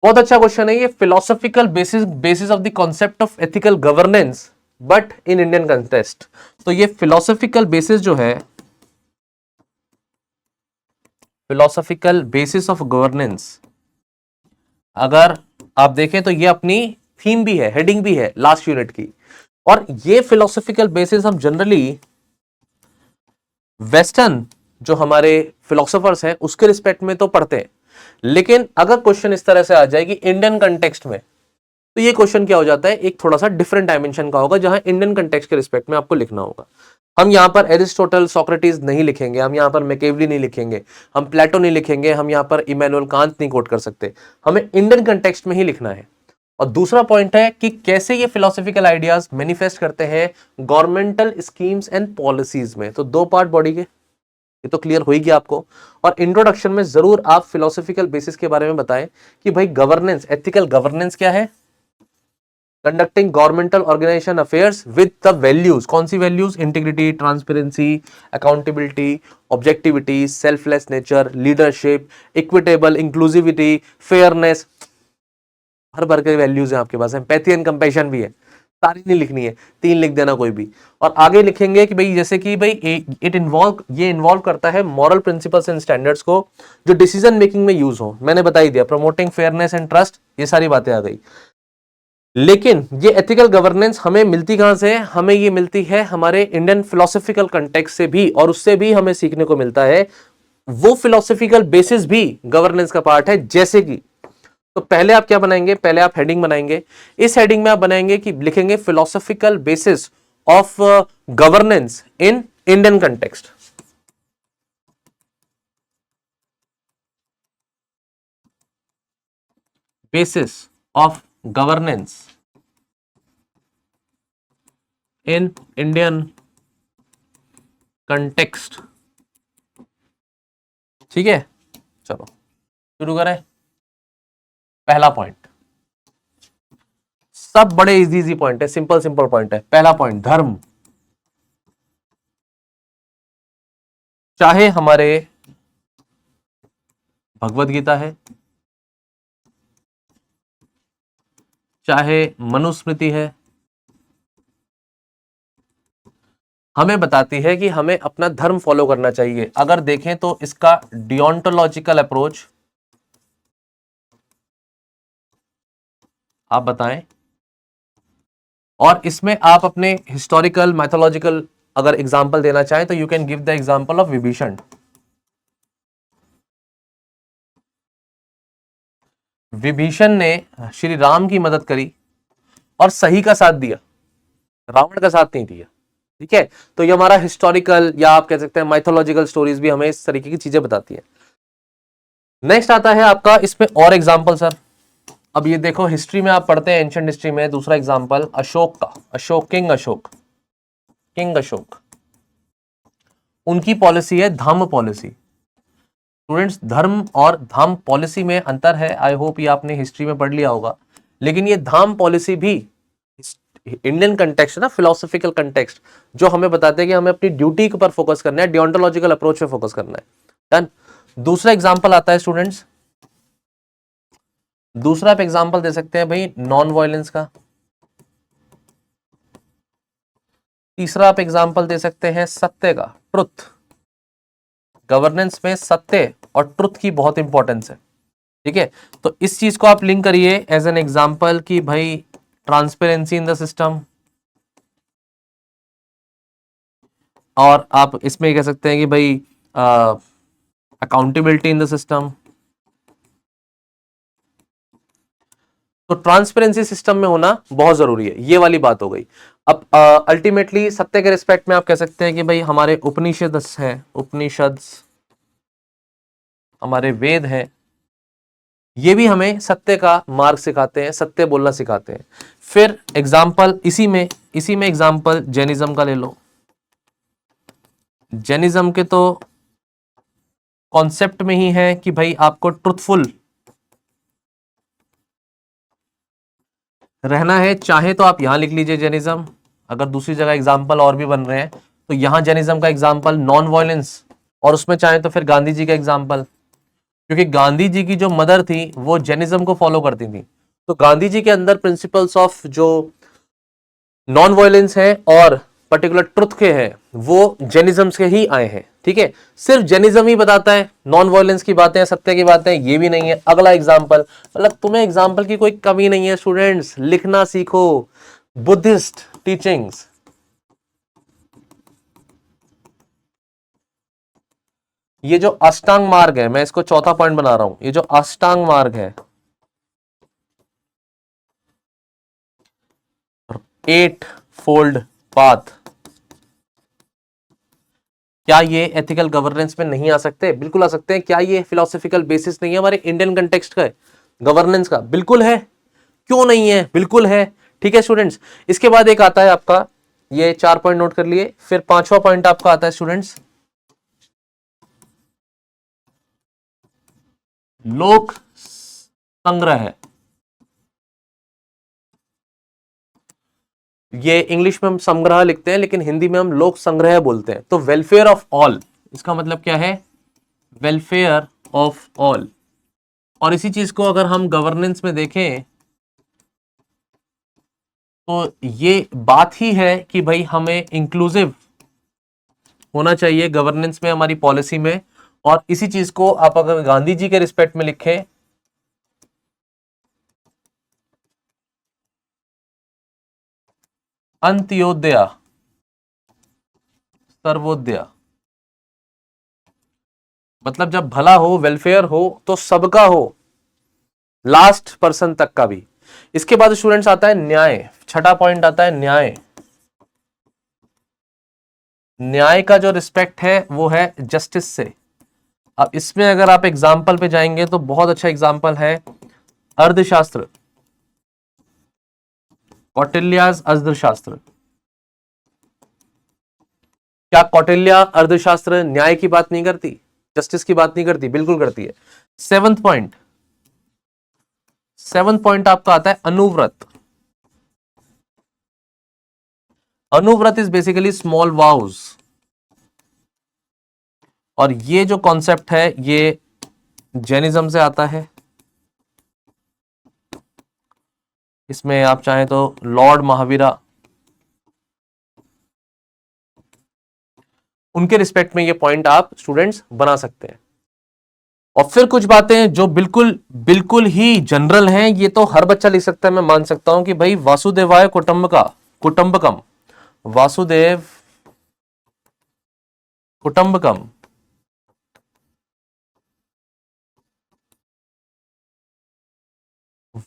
बहुत अच्छा क्वेश्चन है ये, philosophical basis of the concept of ethical governance but in Indian context. तो ये फिलोसॉफिकल बेसिस जो है, फिलोसॉफिकल बेसिस ऑफ गवर्नेंस, अगर आप देखें तो ये अपनी थीम भी है, हेडिंग भी है लास्ट यूनिट की। और ये फिलोसॉफिकल बेसिस हम जनरली वेस्टर्न जो हमारे फिलोसोफर्स हैं उसके रिस्पेक्ट में तो पढ़ते हैं, लेकिन अगर क्वेश्चन इस तरह से आ जाए कि इंडियन कंटेक्स्ट में, तो ये क्वेश्चन क्या हो जाता है, एक थोड़ा सा डिफरेंट डायमेंशन का होगा जहां इंडियन कंटेक्स्ट के रिस्पेक्ट में आपको लिखना होगा। हम यहां पर एरिस्टोटल सोक्रेटिस नहीं लिखेंगे, हम यहां पर मैकेवली नहीं लिखेंगे, हम प्लेटो नहीं लिखेंगे, हम यहां पर इमैनुअल कांत नहीं कोट कर सकते, हमें इंडियन कंटेक्स्ट में ही लिखना है। और दूसरा पॉइंट है कि कैसे ये फिलोसॉफिकल आइडियाज मैनिफेस्ट करते हैं गवर्नमेंटल स्कीम्स एंड पॉलिसीज में। तो दो पार्ट बॉडी के, ये तो क्लियर हो ही गया आपको। और इंट्रोडक्शन में जरूर आप फिलोसॉफिकल बेसिस के बारे में बताएं कि भाई गवर्नेंस, एथिकल गवर्नेंस क्या है, conducting governmental organisation affairs with the values, कौन सी values, integrity, transparency, accountability, objectivity, selfless nature, leadership, equitable, inclusivity, fairness, हर भर के वैल्यूज हैं आपके पास, एम्पैथी एंड कंपैशन भी है, सारी नहीं लिखनी है, 3 लिख देना कोई भी। और आगे लिखेंगे कि भाई जैसे कि भाई ये इन्वॉल्व करता है मॉरल प्रिंसिपल्स एंड स्टैंडर्ड्स को जो डिसीजन मेकिंग में यूज हो। मैंने बता ही दिया, प्रमोटिंग फेयरनेस एंड ट्रस्ट, ये सारी बातें आ गई। लेकिन ये एथिकल गवर्नेंस हमें मिलती कहां से, हमें ये मिलती है हमारे इंडियन फिलोसॉफिकल कंटेक्स्ट से भी, और उससे भी हमें सीखने को मिलता है। वो फिलोसॉफिकल बेसिस भी गवर्नेंस का पार्ट है। जैसे कि, तो पहले आप क्या बनाएंगे, पहले आप हेडिंग बनाएंगे, इस हेडिंग में आप बनाएंगे कि लिखेंगे philosophical basis of governance in Indian context. Basis of governance in Indian context. ठीक है, चलो शुरू करें। पहला पॉइंट, सब बड़े इजी इजी पॉइंट है, सिंपल सिंपल पॉइंट है। पहला पॉइंट, धर्म। चाहे हमारे भगवत गीता है, चाहे मनुस्मृति है, हमें बताती है कि हमें अपना धर्म फॉलो करना चाहिए। अगर देखें तो इसका डियोंटोलॉजिकल अप्रोच आप बताएं, और इसमें आप अपने हिस्टोरिकल मैथोलॉजिकल अगर एग्जांपल देना चाहें तो you can give the example of Vibhishan. Vibhishan ने श्री राम की मदद करी और सही का साथ दिया, रावण का साथ नहीं दिया। ठीक है, तो ये हमारा हिस्टोरिकल या आप कह सकते हैं माइथोलॉजिकल स्टोरीज भी हमें इस तरीके की चीजें बताती है। नेक्स्ट आता है आपका इसमें और एग्जांपल सर। अब ये देखो, हिस्ट्री में आप पढ़ते हैं, एंशिएंट हिस्ट्री में दूसरा एग्जांपल अशोक का, अशोक, किंग अशोक। उनकी पॉलिसी है धम्म पॉलिसी। स्टूडेंट्स, धर्म और धम्म पॉलिसी में अंतर है, आई होप ये आपने हिस्ट्री में पढ़ लिया होगा। लेकिन ये धम्म पॉलिसी भी इंडियन कंटेक्स्ट ना, फिलोसॉफिकल कंटेक्स्ट, जो हमें बताते हैं कि हमें अपनी ड्यूटी के ऊपर फोकस करना है, डियोंटोलॉजिकल अप्रोच पे फोकस करना है। डन। दूसरा एग्जांपल आता है स्टूडेंट्स, दूसरा आप एग्जांपल दे सकते हैं भाई नॉन वायलेंस का। तीसरा आप एग्जांपल दे सकते हैं सत्य का, ट्रुथ। गवर्नेंस में सत्य और ट्रुथ की बहुत इंपॉर्टेंस है। ठीक है, तो इस चीज को आप लिंक करिए एज एन एग्जांपल कि भाई ट्रांसपेरेंसी इन द सिस्टम, और आप इसमें कह सकते हैं कि भाई अकाउंटेबिलिटी इन द सिस्टम। तो ट्रांसपेरेंसी सिस्टम में होना बहुत जरूरी है, ये वाली बात हो गई। अब अल्टीमेटली सत्य के रिस्पेक्ट में आप कह सकते हैं कि भाई हमारे उपनिषद हैं, उपनिषद हमारे वेद हैं, ये भी हमें सत्य का मार्ग सिखाते हैं, सत्य बोलना सिखाते हैं। फिर एग्जाम्पल इसी में एग्जाम्पल जैनिज्म का ले लो। जैनिज्म के तो कॉन्सेप्ट में ही है कि भाई आपको ट्रुथफुल रहना है। चाहे तो आप यहां लिख लीजिए जैनिज्म, अगर दूसरी जगह एग्जाम्पल और भी बन रहे हैं तो यहां जैनिज्म का एग्जाम्पल नॉन वायलेंस, और उसमें चाहे तो फिर गांधी जी का एग्जाम्पल, क्योंकि गांधी जी की जो मदर थी वो जैनिज्म को फॉलो करती थी। तो गांधी जी के अंदर प्रिंसिपल्स ऑफ जो नॉन वायलेंस है और पर्टिकुलर ट्रुथ के हैं वो जैनिज्म के ही आए हैं। ठीक है, सिर्फ जैनिज्म ही बताता है, नॉन वायलेंस की बातें, सत्य की बातें ये भी नहीं है। अगला एग्जाम्पल, मतलब तुम्हें एग्जाम्पल की कोई कमी नहीं है स्टूडेंट्स, लिखना सीखो। Buddhist, teachings. ये जो अष्टांग मार्ग है, मैं इसको चौथा पॉइंट बना रहा हूं, ये जो अष्टांग मार्ग है, 8 फोल्ड पाथ, क्या ये एथिकल गवर्नेंस में नहीं आ सकते? बिल्कुल आ सकते हैं। क्या ये फिलोसॉफिकल बेसिस नहीं है हमारे इंडियन कंटेक्स्ट का गवर्नेंस का? बिल्कुल है। क्यों नहीं है? बिल्कुल है। ठीक है स्टूडेंट्स, इसके बाद एक आता है आपका, ये 4 पॉइंट नोट कर लिए, फिर 5वां पॉइंट आपका आता है स्टूडेंट्स, लोक संग्रह। ये इंग्लिश में हम संग्रह लिखते हैं, लेकिन हिंदी में हम लोक संग्रह बोलते हैं। तो वेलफेयर ऑफ ऑल, इसका मतलब क्या है? Welfare of all. और इसी चीज को अगर हम गवर्नेंस में देखें तो ये बात ही है कि भाई हमें इंक्लूसिव होना चाहिए गवर्नेंस में, हमारी पॉलिसी में। और इसी चीज को आप अगर गांधी जी के रिस्पेक्ट में लिखें, अंत्योदया सर्वोदया, मतलब जब भला हो, वेलफेयर हो, तो सबका हो, लास्ट पर्सन तक का भी। इसके बाद स्टूडेंट्स आता है न्याय, छठा पॉइंट आता है न्याय। न्याय का जो रिस्पेक्ट है वो है जस्टिस से। अब इसमें अगर आप एग्जाम्पल पे जाएंगे तो बहुत अच्छा एग्जाम्पल है अर्थशास्त्र, कौटिल्याज अर्थशास्त्र। क्या कौटिल्या अर्थशास्त्र न्याय की बात नहीं करती, जस्टिस की बात नहीं करती? बिल्कुल करती है। सेवंथ पॉइंट, सेवंथ पॉइंट आपका आता है Anuvrat. Anuvrat is basically small vows, और ये जो कॉन्सेप्ट है ये जैनिज्म से आता है। इसमें आप चाहें तो लॉर्ड महावीरा, उनके रिस्पेक्ट में ये पॉइंट आप स्टूडेंट्स बना सकते हैं। और फिर कुछ बातें जो बिल्कुल बिल्कुल ही जनरल हैं, ये तो हर बच्चा लिख सकता है, मैं मान सकता हूं कि भाई वासुदेवाय कुटुंबकम, वासुदेव कुटुंबकम,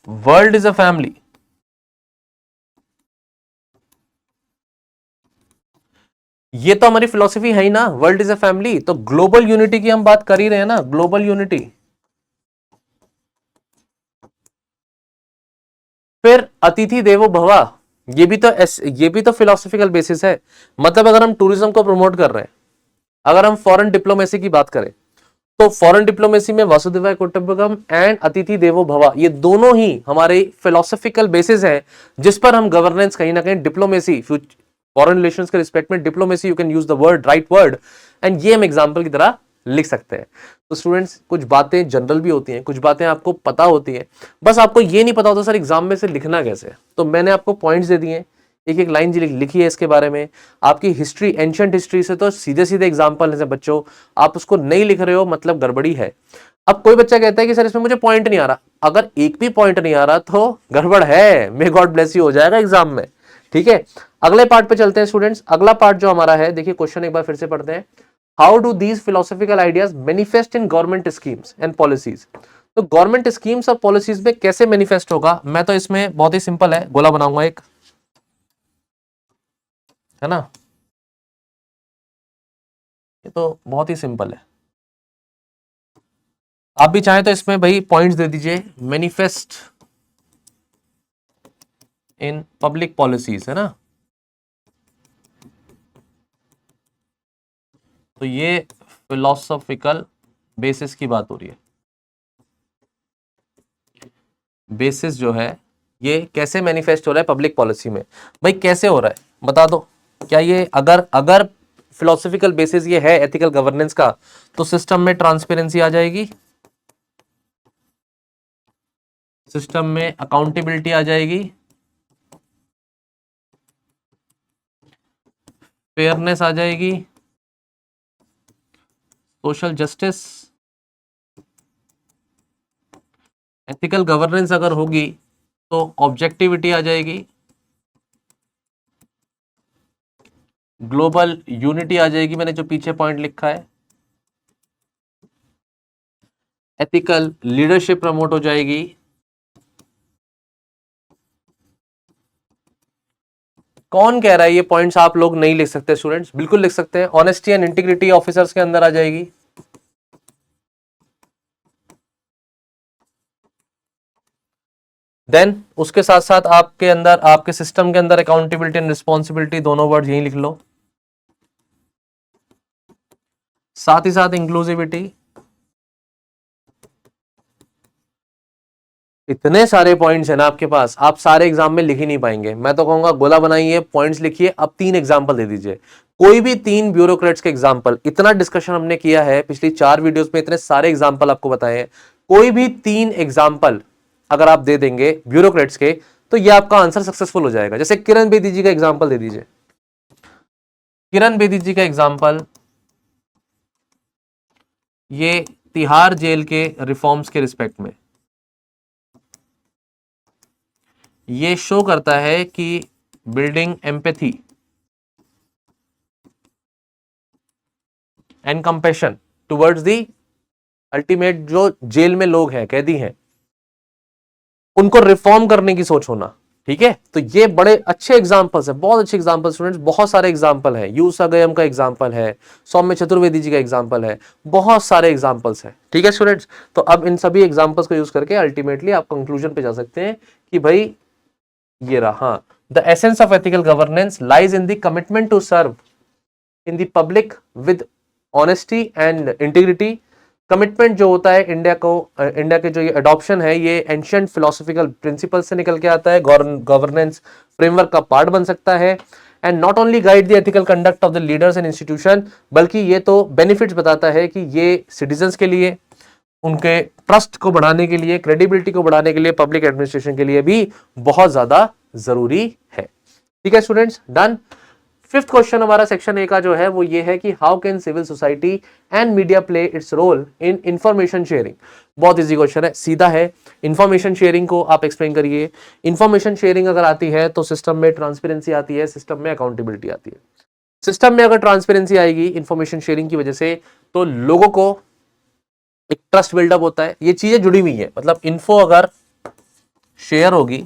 वर्ल्ड इज अ फैमिली। ये तो हमारी फिलॉसफी है ही ना, वर्ल्ड इज अ फैमिली। तो ग्लोबल यूनिटी की हम बात कर ही रहे हैं ना, ग्लोबल यूनिटी। फिर अतिथि देवो भवा, ये भी तो फिलोसॉफिकल बेसिस है। मतलब अगर हम टूरिज्म को प्रमोट कर रहे हैं, अगर हम फॉरेन डिप्लोमेसी की बात करें, तो फॉरेन डिप्लोमेसी में वसुधैव कुटुंबकम एंड अतिथि देवो भवा, ये दोनों ही हमारे फिलोसॉफिकल बेसिस है, जिस पर हम गवर्नेंस कहीं ना कहीं डिप्लोमेसी, फॉरेन रिलेशंस के रिस्पेक्ट में diplomacy, you can use the word, right word, and ये हम एग्जांपल की तरह लिख सकते हैं। तो स्टूडेंट्स, कुछ बातें जनरल भी होती हैं, कुछ बातें आपको पता होती हैं, बस आपको ये नहीं पता होता सर एग्जाम में से लिखना कैसे। तो मैंने आपको पॉइंट्स दे दिए, एक एक लाइन जी लिखी है इसके बारे में। आपकी हिस्ट्री, एंशिएंट हिस्ट्री से तो सीधे सीधे एग्जांपल है बच्चों, आप उसको नहीं लिख रहे हो मतलब गड़बड़ी है। अब कोई बच्चा कहता है कि सर इसमें मुझे पॉइंट नहीं आ रहा, अगर एक भी पॉइंट नहीं आ रहा तो गड़बड़ है, मे गॉड ब्लेस यू हो जाएगा एग्जाम में। ठीक है, अगले पार्ट पे चलते हैं स्टूडेंट्स। अगला पार्ट जो हमारा है, देखिए क्वेश्चन एक बार फिर से पढ़ते हैं। How do these philosophical ideas manifest in government schemes and policies? तो गवर्नमेंट स्कीम्स और पॉलिसीज में कैसे मैनिफेस्ट होगा? मैं तो इसमें बहुत ही सिंपल है, गोला बनाऊंगा एक, है ना, ये तो बहुत ही सिंपल है। आप भी चाहें तो इसमें भाई पॉइंट्स दे दीजिए, मैनिफेस्ट इन पब्लिक पॉलिसीज, है ना। तो ये फिलोसॉफिकल बेसिस की बात हो रही है। बेसिस जो है ये कैसे मैनिफेस्ट हो रहा है पब्लिक पॉलिसी में? भाई कैसे हो रहा है बता दो। क्या ये अगर अगर फिलोसॉफिकल बेसिस ये है एथिकल गवर्नेंस का, तो सिस्टम में ट्रांसपेरेंसी आ जाएगी, सिस्टम में अकाउंटेबिलिटी आ जाएगी, फेयरनेस आ जाएगी, सोशल जस्टिस, एथिकल गवर्नेंस अगर होगी तो ऑब्जेक्टिविटी आ जाएगी, ग्लोबल यूनिटी आ जाएगी, मैंने जो पीछे पॉइंट लिखा है। एथिकल लीडरशिप प्रमोट हो जाएगी। कौन कह रहा है ये पॉइंट्स आप लोग नहीं लिख सकते? स्टूडेंट्स बिल्कुल लिख सकते हैं। ऑनेस्टी एंड इंटीग्रिटी ऑफिसर्स के अंदर आ जाएगी। देन उसके साथ साथ आपके अंदर, आपके सिस्टम के अंदर अकाउंटेबिलिटी एंड रिस्पॉन्सिबिलिटी, दोनों वर्ड यही लिख लो। साथ ही साथ इंक्लूसिविटी। इतने सारे पॉइंट्स हैं ना आपके पास, आप सारे एग्जाम में लिख ही नहीं पाएंगे। मैं तो कहूंगा गोला बनाइए, पॉइंट्स लिखिए। अब 3 एग्जाम्पल दे दीजिए, कोई भी 3 ब्यूरोक्रेट्स के एग्जाम्पल। इतना डिस्कशन हमने किया है पिछली 4 वीडियोस में, इतने सारे एग्जाम्पल आपको बताए हैं। कोई भी 3 एग्जाम्पल अगर आप दे देंगे ब्यूरोक्रेट्स के, तो ये आपका आंसर सक्सेसफुल हो जाएगा। जैसे किरण बेदी जी का एग्जाम्पल दे दीजिए। किरण बेदी जी का एग्जाम्पल, ये तिहाड़ जेल के रिफॉर्म्स के रिस्पेक्ट में ये शो करता है कि building empathy and compassion towards the ultimate, जो जेल में लोग हैं, कैदी हैं, उनको रिफॉर्म करने की सोच होना। ठीक है, तो ये बड़े अच्छे एग्जांपल्स हैं, बहुत अच्छे एग्जांपल स्टूडेंट्स। बहुत सारे एग्जांपल हैं, यू सगयम का एग्जांपल है, सौम्य चतुर्वेदी जी का एग्जांपल है, बहुत सारे एग्जांपल्स हैं। ठीक है स्टूडेंट्स, तो अब इन सभी एग्जांपल्स को यूज करके अल्टीमेटली आप कंक्लूजन पे जा सकते हैं कि भाई ये रहा, the essence of ethical governance lies in the commitment to serve in the public with honesty and integrity. Commitment जो होता है इंडिया को, इंडिया के जो ये अडॉप्शन है, ये एंशिएंट फिलोसॉफिकल प्रिंसिपल से निकल के आता है, गवर्नेंस फ्रेमवर्क का पार्ट बन सकता है। And not only guide the ethical conduct of the leaders and institution, बल्कि ये तो बेनिफिट्स बताता है कि ये सिटीजन्स के लिए, उनके ट्रस्ट को बढ़ाने के लिए, क्रेडिबिलिटी को बढ़ाने के लिए, पब्लिक एडमिनिस्ट्रेशन के लिए भी बहुत ज्यादा जरूरी है। ठीक है स्टूडेंट्स, डन। 5th क्वेश्चन हमारा सेक्शन ए का जो है वो ये है कि how can civil society and media play its role in information sharing. बहुत इजी क्वेश्चन है, सीधा है। इंफॉर्मेशन शेयरिंग को आप एक्सप्लेन करिए। इंफॉर्मेशन शेयरिंग अगर आती है तो सिस्टम में ट्रांसपेरेंसी आती है, सिस्टम में अकाउंटेबिलिटी आती है। सिस्टम में अगर ट्रांसपेरेंसी आएगी इंफॉर्मेशन शेयरिंग की वजह से, तो लोगों को एक ट्रस्ट बिल्डअप होता है। ये चीजें जुड़ी हुई है, मतलब इन्फो अगर शेयर होगी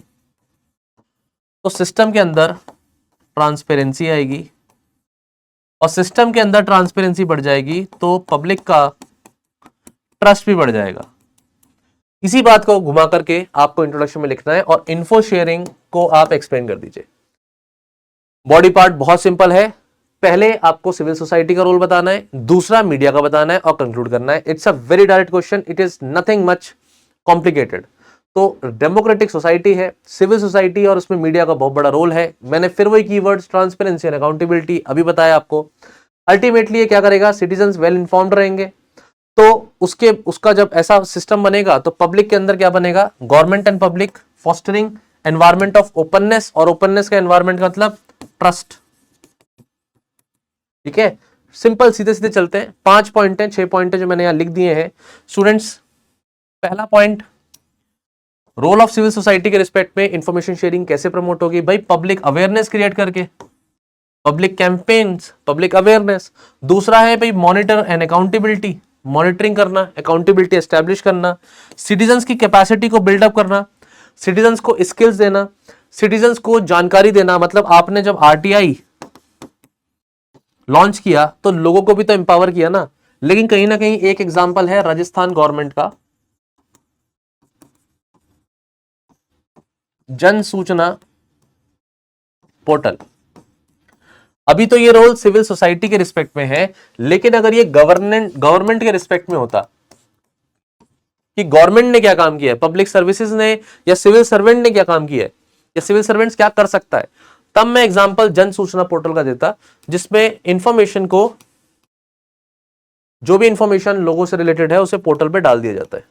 तो सिस्टम के अंदर ट्रांसपेरेंसी आएगी, और सिस्टम के अंदर ट्रांसपेरेंसी बढ़ जाएगी तो पब्लिक का ट्रस्ट भी बढ़ जाएगा। इसी बात को घुमा करके आपको इंट्रोडक्शन में लिखना है, और इन्फो शेयरिंग को आप एक्सप्लेन कर दीजिए। बॉडी पार्ट बहुत सिंपल है, पहले आपको सिविल सोसाइटी का रोल बताना है, दूसरा मीडिया का बताना है, और कंक्लूड करना है। It's a very direct question, it is nothing much complicated. तो डेमोक्रेटिक सोसाइटी है, सिविल सोसाइटी और उसमें मीडिया का बहुत बड़ा रोल है। मैंने फिर वही कीवर्ड्स ट्रांसपेरेंसी एंड अकाउंटेबिलिटी अभी बताया आपको। अल्टीमेटली ये क्या करेगा, सिटीजंस वेल इन्फॉर्म्ड रहेंगे, तो उसका जब ऐसा सिस्टम बनेगा तो पब्लिक के अंदर क्या बनेगा, government and public fostering environment of openness, और ओपननेस का एनवायरमेंट का मतलब ट्रस्ट। ठीक है, सिंपल, सीधे सीधे चलते हैं। 5 पॉइंट हैं, 6 पॉइंट है जो मैंने यहां लिख दिए हैं स्टूडेंट्स। पहला point, role of civil society के रिस्पेक्ट में इंफॉर्मेशन शेयरिंग कैसे प्रमोट होगी? भाई पब्लिक अवेयरनेस क्रिएट करके, पब्लिक कैंपेन्स, पब्लिक अवेयरनेस। दूसरा है भाई मॉनिटर एंड अकाउंटेबिलिटी, मॉनिटरिंग करना, अकाउंटेबिलिटी एस्टेब्लिश करना, सिटीजन्स की कैपेसिटी को बिल्डअप करना, सिटीजन्स को स्किल्स देना, सिटीजन्स को जानकारी देना। मतलब आपने जब आरटीआई लॉन्च किया तो लोगों को भी तो एम्पावर किया ना। लेकिन कहीं ना कहीं एक एग्जांपल है राजस्थान गवर्नमेंट का, जन सूचना पोर्टल। अभी तो ये रोल सिविल सोसाइटी के रिस्पेक्ट में है, लेकिन अगर ये गवर्नमेंट के रिस्पेक्ट में होता कि गवर्नमेंट ने क्या काम किया है, पब्लिक सर्विसेज ने, या सिविल सर्वेंट ने क्या काम किया है, या सिविल सर्वेंट्स क्या कर सकता है, तब मैं एग्जांपल जन सूचना पोर्टल का देता, जिसमें इंफॉर्मेशन को, जो भी इंफॉर्मेशन लोगों से रिलेटेड है उसे पोर्टल पे डाल दिया जाता है।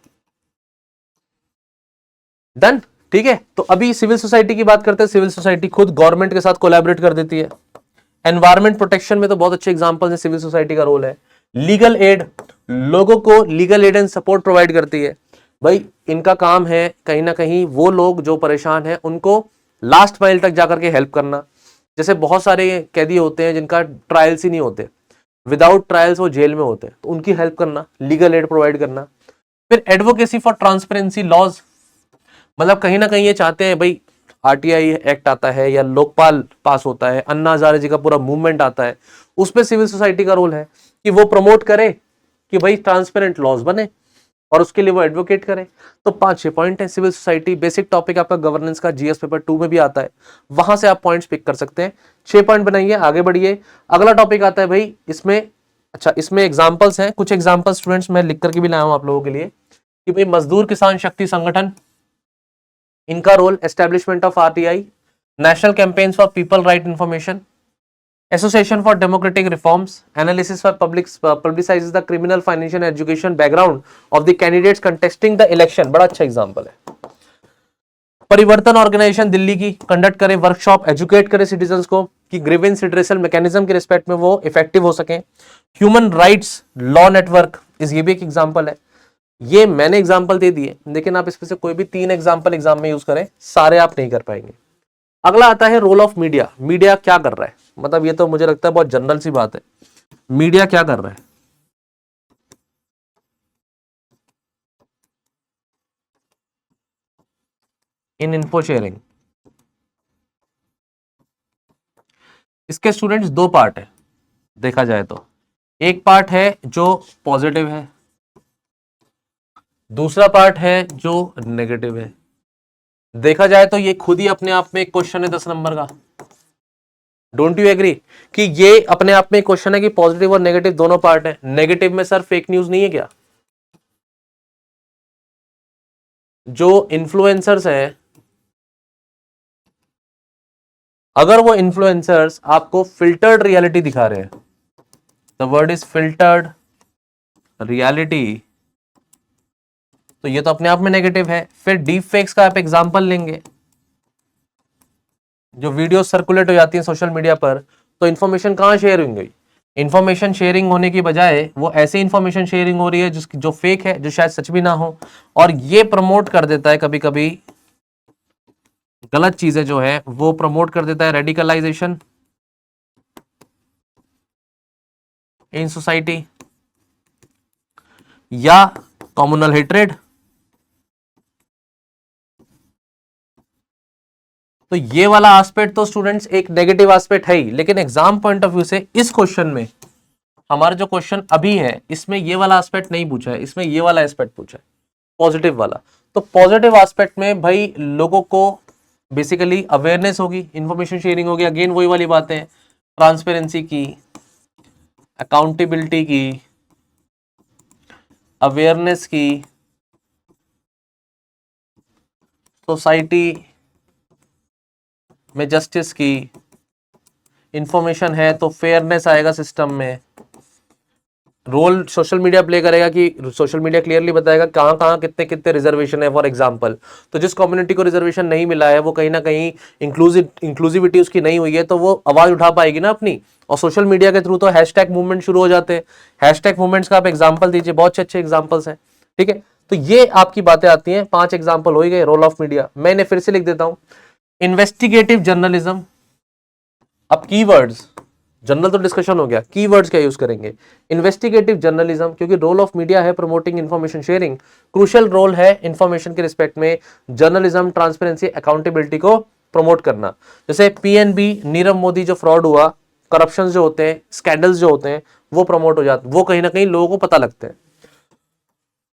डन, ठीक है। तो अभी सिविल सोसाइटी की बात करते हैं। सिविल सोसाइटी खुद गवर्नमेंट के साथ कोलैबोरेट कर देती है। एनवायरमेंट प्रोटेक्शन में तो बहुत अच्छे एग्जांपल है, सिविल सोसाइटी का रोल है। लीगल एड, लोगों को legal aid and support provide करती है। भाई इनका काम है कहीं ना कहीं वो लोग जो परेशान हैं उनको लास्ट माइल तक जाकर के हेल्प करना। जैसे बहुत सारे कैदी होते हैं जिनका ट्रायल्स ही नहीं होते, विदाउट ट्रायल्स वो जेल में होते हैं, तो उनकी हेल्प करना, लीगल एड प्रोवाइड करना। फिर एडवोकेसी फॉर ट्रांसपेरेंसी लॉज, मतलब कहीं ना कहीं ये चाहते हैं भाई आरटीआई एक्ट आता है या लोकपाल पास होता है, अन्ना हजारे जी का पूरा मूवमेंट आता है, उसमें सिविल सोसाइटी का रोल है कि वो प्रमोट करे कि भाई ट्रांसपेरेंट लॉज बने, और उसके लिए वो एडवोकेट करे। तो 5-6 पॉइंट है। सिविल सोसाइटी बेसिक टॉपिक आपका गवर्नेंस का जीएस पेपर 2 में भी आता है, वहां से आप पॉइंट्स पिक कर सकते हैं। 6 पॉइंट बनाइए, आगे बढ़िए। अगला टॉपिक आता है भाई इसमें, अच्छा इसमें एग्जांपल्स हैं, कुछ एग्जांपल स्टूडेंट्स मैं लिख करके भी लाया हूं आप लोगों के लिए कि भाई मजदूर किसान शक्ति संगठन, इनका role establishment of RTI, national campaigns for people right information, association for democratic reforms, analysis for publicizes the criminal financial education background of the candidates contesting the election, बड़ा अच्छा एग्जांपल है। परिवर्तन ऑर्गेनाइजेशन दिल्ली की कंडक्ट करे workshop, educate करे citizens को कि grievance redressal mechanism के रिस्पेक्ट में वो इफेक्टिव हो सके। ह्यूमन राइट्स लॉ नेटवर्क इस, ये भी एक एग्जांपल है। ये मैंने एग्जांपल दे दिए, लेकिन आप इसमें से कोई भी 3 एग्जांपल एग्जाम में यूज करें, सारे आप नहीं कर पाएंगे। अगला आता है रोल ऑफ मीडिया, मीडिया क्या कर रहा है, मतलब ये तो मुझे लगता है बहुत जनरल सी बात है, मीडिया क्या कर रहा है। इन इन्फो शेयरिंग, इसके स्टूडेंट्स 2 पार्ट है देखा जाए तो, एक पार्ट है जो पॉजिटिव है, दूसरा पार्ट है जो नेगेटिव है। देखा जाए तो ये खुद ही अपने आप में एक क्वेश्चन है 10 नंबर का। डोंट यू एग्री कि ये अपने आप में क्वेश्चन है कि पॉजिटिव और नेगेटिव दोनों पार्ट है। नेगेटिव में सर फेक न्यूज नहीं है क्या? जो इन्फ्लुएंसर्स हैं, अगर वो इन्फ्लुएंसर्स आपको फिल्टर्ड रियलिटी दिखा रहे हैं, the word is filtered reality, तो ये तो अपने आप में नेगेटिव है। फिर डीप फेक्स का आप एग्जांपल लेंगे, जो वीडियो सर्कुलेट हो जाती है सोशल मीडिया पर, तो इन्फॉर्मेशन कहां शेयर होंगी? इन्फॉर्मेशन शेयरिंग होने की बजाय वो ऐसी इन्फॉर्मेशन शेयरिंग हो रही है जिसकी जो फेक है, जो शायद सच भी ना हो, और ये प्रमोट कर देता है कभी कभी गलत चीजें जो है वो प्रमोट कर देता है, रेडिकलाइजेशन इन सोसाइटी या कम्युनल हेट्रेड। तो ये वाला एस्पेक्ट तो स्टूडेंट्स एक नेगेटिव एस्पेक्ट है ही, लेकिन एग्जाम पॉइंट ऑफ व्यू से इस क्वेश्चन में, हमारा जो क्वेश्चन अभी है इसमें ये वाला एस्पेक्ट नहीं पूछा है, इसमें ये वाला एस्पेक्ट पूछा है, पॉजिटिव वाला। तो पॉजिटिव एस्पेक्ट में भाई लोगों को बेसिकली अवेयरनेस होगी, इंफॉर्मेशन शेयरिंग होगी, अगेन वही वाली बातें, ट्रांसपेरेंसी की, अकाउंटेबिलिटी की, अवेयरनेस की, सोसाइटी में जस्टिस की, इंफॉर्मेशन है तो फेयरनेस आएगा सिस्टम में। रोल सोशल मीडिया प्ले करेगा कि सोशल मीडिया क्लियरली बताएगा कहाँ कहाँ कितने कितने रिजर्वेशन है। फॉर एग्जांपल, तो जिस कम्युनिटी को रिजर्वेशन नहीं मिला है वो कहीं ना कहीं इंक्लूसिविटी उसकी नहीं हुई है, तो वो आवाज उठा पाएगी ना अपनी। और सोशल मीडिया के थ्रू तो हैशटैग मूवमेंट शुरू हो जाते हैं, हैशटैग मूवमेंट्स का आप एग्जाम्पल दीजिए, बहुत अच्छे एग्जाम्पल्स हैं। ठीक है, तो ये आपकी बातें आती हैं, 5 एग्जाम्पल हो ही गए रोल ऑफ मीडिया। मैंने फिर से लिख देता हूं, इन्वेस्टिगेटिव जर्नलिज्म। अब कीवर्ड्स, जनरल तो डिस्कशन हो गया, कीवर्ड्स क्या यूज करेंगे? इन्वेस्टिगेटिव जर्नलिज्म, क्योंकि रोल ऑफ मीडिया है promoting information sharing, crucial role है इंफॉर्मेशन के रिस्पेक्ट में जर्नलिज्म, ट्रांसपेरेंसी, अकाउंटेबिलिटी को प्रमोट करना। जैसे पीएनबी, नीरव मोदी जो फ्रॉड हुआ, करप्शन जो होते हैं, स्कैंडल्स जो होते हैं, वो प्रमोट हो जाते, वो कहीं ना कहीं लोगों को पता लगते हैं।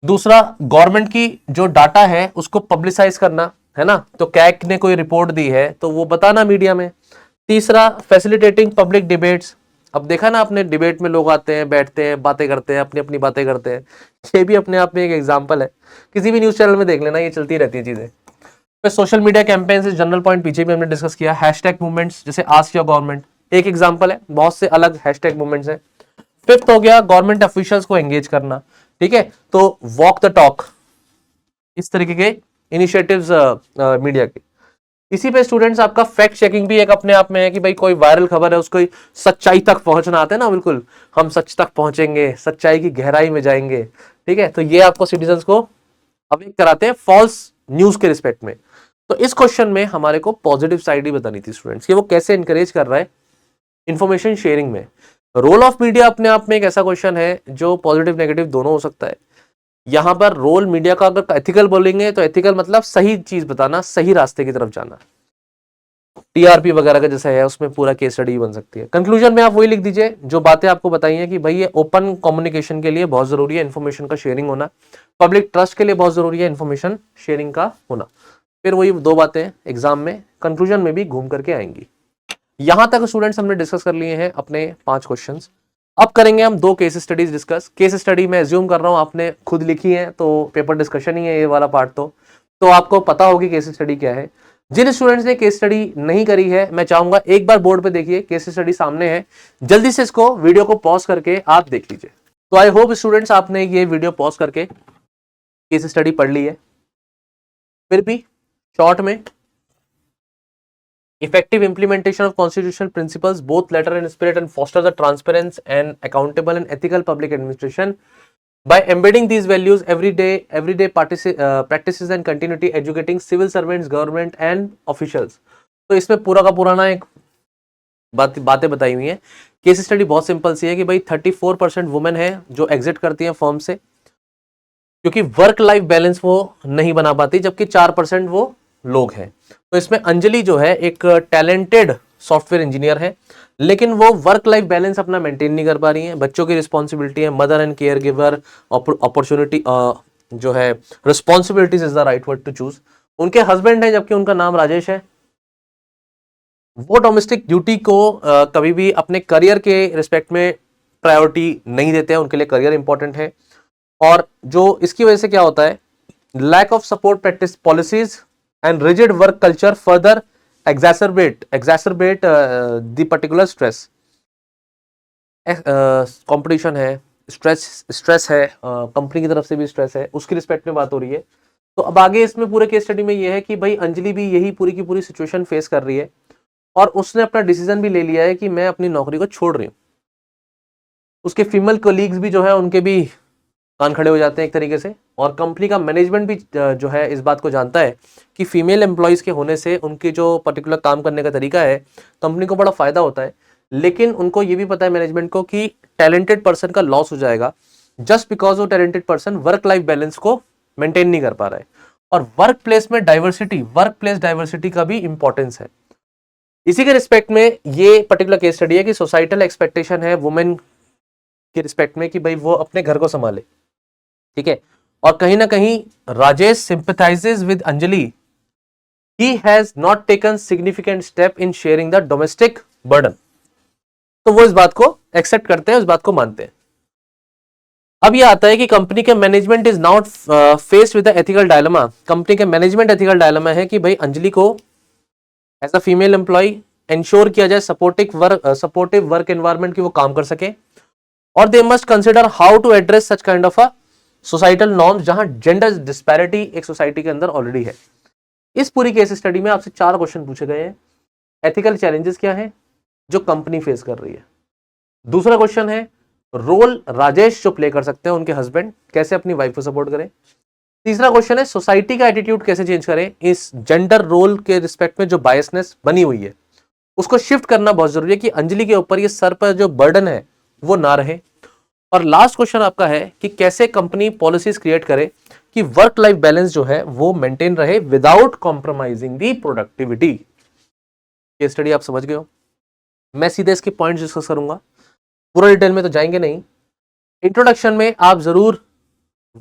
दूसरा, गवर्नमेंट की जो डाटा है उसको पब्लिसाइज करना, है ना, तो कैग ने कोई रिपोर्ट दी है तो वो बताना मीडिया में। तीसरा, फैसिलिटेटिंग पब्लिक डिबेट्स। अब देखा ना आपने, डिबेट में लोग आते हैं, बैठते हैं, बातें करते हैं, अपनी अपनी बातें करते हैं, ये भी अपने आप में एक एग्जांपल है। किसी भी न्यूज चैनल में देख लेना, ये चलती रहती है चीजें। फिर सोशल मीडिया कैंपेन से जनरल पॉइंट पीछे भी हमने डिस्कस किया। हैशटैग मूवमेंट्स, जैसे आस्क योर गवर्नमेंट एक एग्जांपल है, बहुत से अलग हैशटैग मूवमेंट्स हैं। फिफ्थ हो गया गवर्नमेंट ऑफिशियल्स को एंगेज करना। ठीक है, तो वॉक द टॉक, इस तरीके के इनिशिएटिव्स मीडिया के। इसी पे स्टूडेंट्स आपका फैक्ट चेकिंग भी एक अपने आप में है कि भाई कोई वायरल खबर है उसको सच्चाई तक पहुंचना आता है ना, बिल्कुल हम सच तक पहुंचेंगे, सच्चाई की गहराई में जाएंगे। ठीक है, तो ये आपको सिटीजन्स को अवेक कराते हैं फॉल्स न्यूज के रिस्पेक्ट में। तो इस क्वेश्चन में हमारे को पॉजिटिव साइड ही बतानी थी स्टूडेंट्स कि वो कैसे इंकरेज कर रहा है इंफॉर्मेशन शेयरिंग में। रोल ऑफ मीडिया अपने आप में एक ऐसा क्वेश्चन है जो पॉजिटिव नेगेटिव दोनों हो सकता है। यहां पर रोल मीडिया का अगर एथिकल बोलेंगे तो एथिकल मतलब सही चीज बताना, सही रास्ते की तरफ जाना। टीआरपी वगैरह का जैसा है उसमें पूरा केस स्टडी बन सकती है। कंक्लूजन में आप वही लिख दीजिए जो बातें आपको बताई हैं कि भाई ये ओपन कम्युनिकेशन के लिए बहुत जरूरी है इन्फॉर्मेशन का शेयरिंग होना, पब्लिक ट्रस्ट के लिए बहुत जरूरी है इन्फॉर्मेशन शेयरिंग का होना। फिर वही दो बातें एग्जाम में कंक्लूजन में भी घूम करके आएंगी। यहां तक स्टूडेंट्स हमने डिस्कस कर लिए हैं अपने 5 क्वेश्चंस। अब करेंगे हम 2 case studies discuss. Case study मैं एज्यूम कर रहा हूं आपने खुद लिखी है, तो पेपर डिस्कशन ही है ये वाला पार्ट, तो आपको पता होगी केस स्टडी क्या है। जिन स्टूडेंट्स ने केस स्टडी नहीं करी है मैं चाहूंगा एक बार बोर्ड पे देखिए, केस स्टडी सामने है, जल्दी से इसको वीडियो को पॉज करके आप देख लीजिए। तो आई होप स्टूडेंट्स आपने ये वीडियो पॉज करके केस स्टडी पढ़ ली है। फिर भी शॉर्ट में, effective implementation of constitutional principles both letter and spirit and foster the transparent and accountable and ethical public administration by embedding these values everyday practices and continuity educating civil servants government and officials। तो इसमें पूरा का पूरा ना एक बातें बताई हुई हैं। केस स्टडी बहुत सिंपल सी है कि भाई 34% वुमेन है जो एग्जिट करती हैं फर्म से क्योंकि वर्क लाइफ बैलेंस वो नहीं बना पाती, जबकि 4% वो लोग हैं। तो इसमें अंजलि जो है एक टैलेंटेड सॉफ्टवेयर इंजीनियर है, लेकिन वो वर्क लाइफ बैलेंस अपना मेंटेन नहीं कर पा रही है। बच्चों की रिस्पॉन्सिबिलिटी है, mother and care giver, opportunity जो है responsibilities is the right word to choose. उनके हस्बैंड है जबकि उनका नाम राजेश है। वो डोमेस्टिक ड्यूटी को कभी भी अपने करियर के रिस्पेक्ट में प्रायोरिटी नहीं देते हैं, उनके लिए करियर इंपॉर्टेंट है। और जो इसकी वजह से क्या होता है, lack of support practice policies and rigid work culture further exacerbate the particular stress। Competition है, स्ट्रेस है, कंपनी की तरफ से भी स्ट्रेस है, उसकी रिस्पेक्ट में बात हो रही है। तो अब आगे इसमें पूरे केस स्टडी में ये है कि भाई अंजलि भी यही पूरी की पूरी सिचुएशन फेस कर रही है और उसने अपना डिसीजन भी ले लिया है कि मैं अपनी नौकरी को छोड़ रही हूँ। उसके फीमेल कोलीग्स भी जो है उनके भी कान खड़े हो जाते हैं एक तरीके से, और कंपनी का मैनेजमेंट भी जो है इस बात को जानता है कि फीमेल एम्प्लॉयज के होने से उनके जो पर्टिकुलर काम करने का तरीका है कंपनी को बड़ा फायदा होता है। लेकिन उनको ये भी पता है मैनेजमेंट को कि टैलेंटेड पर्सन का लॉस हो जाएगा जस्ट बिकॉज वो talented person work life balance को मेंटेन नहीं कर पा रहा है। और वर्क प्लेस में डाइवर्सिटी का भी इंपॉर्टेंस है। इसी के रिस्पेक्ट में ये पर्टिकुलर केस स्टडी है कि सोसाइटल एक्सपेक्टेशन है वुमेन के रिस्पेक्ट में कि भाई वो अपने घर को संभाले, ठीक है। और कहीं ना कहीं Rajesh sympathises with Anjali, he has not taken significant step in sharing the domestic burden. तो वो इस बात को एक्सेप्ट करते हैं, इस बात को मानते हैं। अब ये आता है कि कंपनी के management is not faced with the ethical dilemma. Company के मैनेजमेंट एथिकल डायलेमा है कि भाई अंजलि को as a female employee ensure किया जाए सपोर्टिव वर्क एनवायरनमेंट की वो काम कर सके, और they must consider how to address such kind of a societal norms जहां जेंडर डिस्पैरिटी एक सोसाइटी के अंदर ऑलरेडी है। इस पूरी केस स्टडी में आपसे 4 क्वेश्चन पूछे गए हैं। एथिकल चैलेंजेस क्या है जो कंपनी फेस कर रही है। दूसरा क्वेश्चन है रोल राजेश जो प्ले कर सकते हैं उनके हस्बैंड, कैसे अपनी वाइफ को सपोर्ट करें। तीसरा क्वेश्चन है सोसाइटी का एटीट्यूड कैसे चेंज करें इस जेंडर रोल के रिस्पेक्ट में जो बायसनेस बनी हुई है उसको शिफ्ट करना बहुत जरूरी है कि अंजलि के ऊपर ये सर पर जो बर्डन है वो ना रहे। और लास्ट क्वेश्चन आपका है कि कैसे कंपनी पॉलिसीज क्रिएट करे कि वर्क लाइफ बैलेंस जो है वो मेंटेन रहे विदाउट कॉम्प्रोमाइजिंग दी प्रोडक्टिविटी। केस स्टडी आप समझ गए हो। मैं सीधे इसके पॉइंट्स डिस्कस करूंगा, पूरा डिटेल में तो जाएंगे नहीं। इंट्रोडक्शन में आप जरूर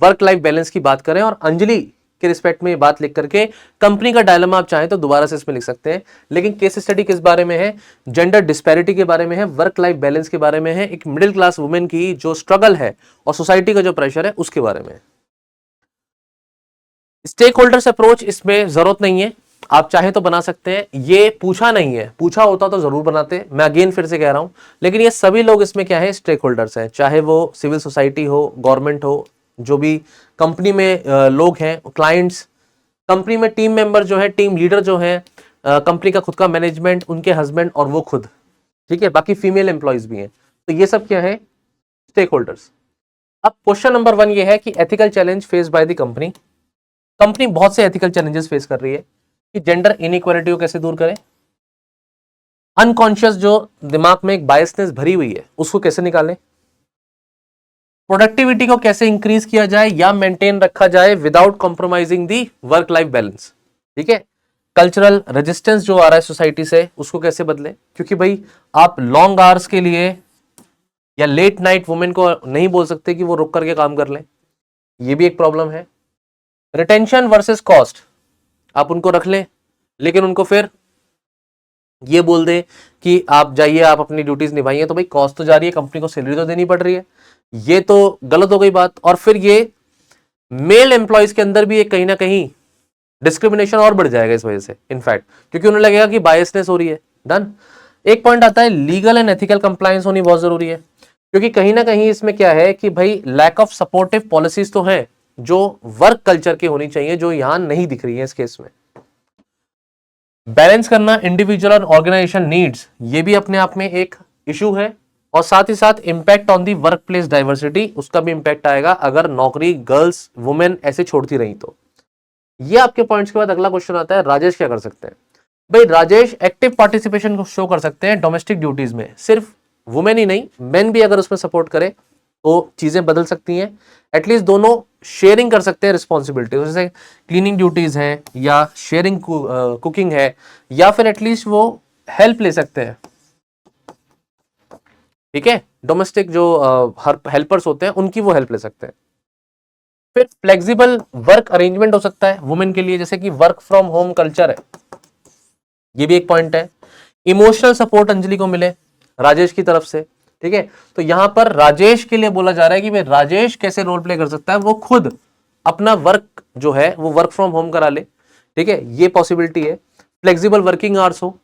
वर्क लाइफ बैलेंस की बात करें और अंजलि के रिस्पेक्ट में ये बात लिख करके कंपनी का डायलेमा आप चाहें तो दोबारा से इसमें लिख सकते हैं। लेकिन केस स्टडी किस बारे में है, जेंडर डिस्पैरिटी के बारे में है, वर्क लाइफ बैलेंस के बारे में है, एक मिडिल क्लास वुमेन की जो स्ट्रगल है और सोसाइटी का जो प्रेशर है उसके बारे में। स्टेक होल्डर्स अप्रोच इसमें जरूरत नहीं है, आप चाहे तो बना सकते हैं। ये पूछा नहीं है, पूछा होता तो जरूर बनाते, मैं अगेन फिर से कह रहा हूं। लेकिन ये सभी लोग इसमें क्या है, स्टेक होल्डर्स हैं, चाहे वो सिविल सोसाइटी हो, गवर्नमेंट हो, जो भी कंपनी में लोग हैं, क्लाइंट्स, कंपनी में टीम मेंबर जो है, टीम लीडर जो है, कंपनी का खुद का मैनेजमेंट, उनके हस्बैंड और वो खुद, ठीक है, बाकी फीमेल एम्प्लॉयज भी हैं। तो ये सब क्या है, स्टेक होल्डर्स। अब क्वेश्चन नंबर 1 ये है कि ethical challenge face by the company. Company बहुत से एथिकल चैलेंजेस फेस कर रही है। कि जेंडर इनइक्वालिटी को कैसे दूर करें, अनकॉन्शियस जो दिमाग में एक बायसनेस भरी हुई है उसको कैसे निकालें, प्रोडक्टिविटी को कैसे इंक्रीज किया जाए या मेंटेन रखा जाए without compromising the work life balance. ठीक है, कल्चरल रेजिस्टेंस जो आ रहा है सोसाइटी से उसको कैसे बदले, क्योंकि भाई आप लॉन्ग आवर्स के लिए या लेट नाइट वुमेन को नहीं बोल सकते कि वो रुक करके काम कर लें, ये भी एक प्रॉब्लम है। रिटेंशन वर्सेस कॉस्ट, आप उनको रख लें लेकिन उनको फिर ये बोल दे कि आप जाइए आप अपनी ड्यूटीज निभाइए, तो भाई कॉस्ट तो जा रही है, कंपनी को सैलरी तो देनी पड़ रही है, ये तो गलत हो गई बात। और फिर ये मेल एम्प्लॉयज के अंदर भी एक कहीं ना कहीं डिस्क्रिमिनेशन और बढ़ जाएगा इस वजह से, इनफैक्ट क्योंकि उन्हें लगेगा कि बायसनेस हो रही है। डन। एक पॉइंट आता है लीगल एंड एथिकल कंप्लायंस होनी बहुत जरूरी है, क्योंकि कहीं ना कहीं इसमें क्या है कि भाई लैक ऑफ सपोर्टिव पॉलिसीज तो है जो वर्क कल्चर की होनी चाहिए, जो यहां नहीं दिख रही है इस केस में। बैलेंस करना इंडिविजुअल और ऑर्गेनाइजेशन नीड्स, ये भी अपने आप में एक इशू है, और साथ ही साथ impact on the work place diversity, उसका भी इंपैक्ट आएगा अगर नौकरी गर्ल्स वुमेन ऐसे छोड़ती रही तो। ये आपके पॉइंट्स के बाद अगला क्वेश्चन आता है, राजेश क्या कर सकते हैं। भाई राजेश एक्टिव पार्टिसिपेशन को शो कर सकते हैं डोमेस्टिक ड्यूटीज में, सिर्फ वुमेन ही नहीं मेन भी अगर उसमें सपोर्ट करे तो चीजें बदल सकती हैं। एटलीस्ट दोनों शेयरिंग कर सकते हैं रिस्पॉन्सिबिलिटी, जैसे क्लीनिंग ड्यूटीज है या शेयरिंग कुकिंग है, या फिर एटलीस्ट वो हेल्प ले सकते हैं। ठीक है, डोमेस्टिक जो हेल्पर्स होते हैं उनकी वो हेल्प ले सकते हैं। फिर फ्लेक्सिबल वर्क अरेंजमेंट हो सकता है वुमेन के लिए, जैसे कि वर्क फ्रॉम होम कल्चर है, ये भी एक पॉइंट है। इमोशनल सपोर्ट अंजलि को मिले राजेश की तरफ से। ठीक है, तो यहां पर राजेश के लिए बोला जा रहा है कि भाई राजेश कैसे रोल प्ले कर सकता है, वो खुद अपना वर्क जो है वो वर्क फ्रॉम होम करा ले। ठीक है, ये पॉसिबिलिटी है। फ्लेक्सिबल वर्किंग आवर्स हो,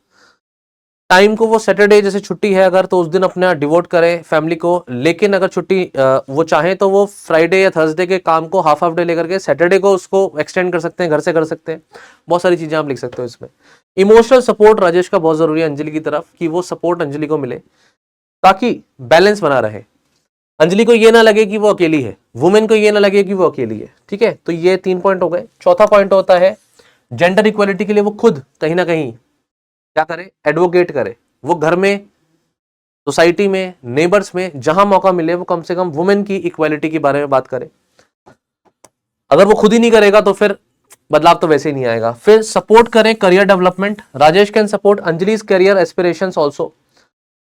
टाइम को वो सैटरडे जैसे छुट्टी है अगर तो उस दिन अपना डिवोट करे फैमिली को, लेकिन अगर छुट्टी वो चाहे तो वो फ्राइडे या थर्सडे के काम को हाफ डे लेकर के सैटरडे को उसको एक्सटेंड कर सकते हैं, घर से कर सकते हैं। बहुत सारी चीजें आप लिख सकते हो इसमें। इमोशनल सपोर्ट राजेश का बहुत जरूरी है अंजलि की तरफ, कि वो सपोर्ट अंजलि को मिले ताकि बैलेंस बना रहे, अंजलि को ये ना लगे कि वो अकेली है, वुमेन को ये ना लगे कि वो अकेली है। ठीक है, तो ये 3 पॉइंट हो गए। चौथा पॉइंट होता है जेंडर इक्वालिटी के लिए वो खुद कहीं ना कहीं क्या करे, एडवोकेट करे। वो घर में, सोसाइटी में, नेबर्स में जहां मौका मिले वो कम से कम वुमेन की इक्वालिटी के बारे में बात करे। अगर वो खुद ही नहीं करेगा तो फिर बदलाव तो वैसे ही नहीं आएगा। फिर सपोर्ट करें career development, Rajesh can support Anjali's career aspirations also,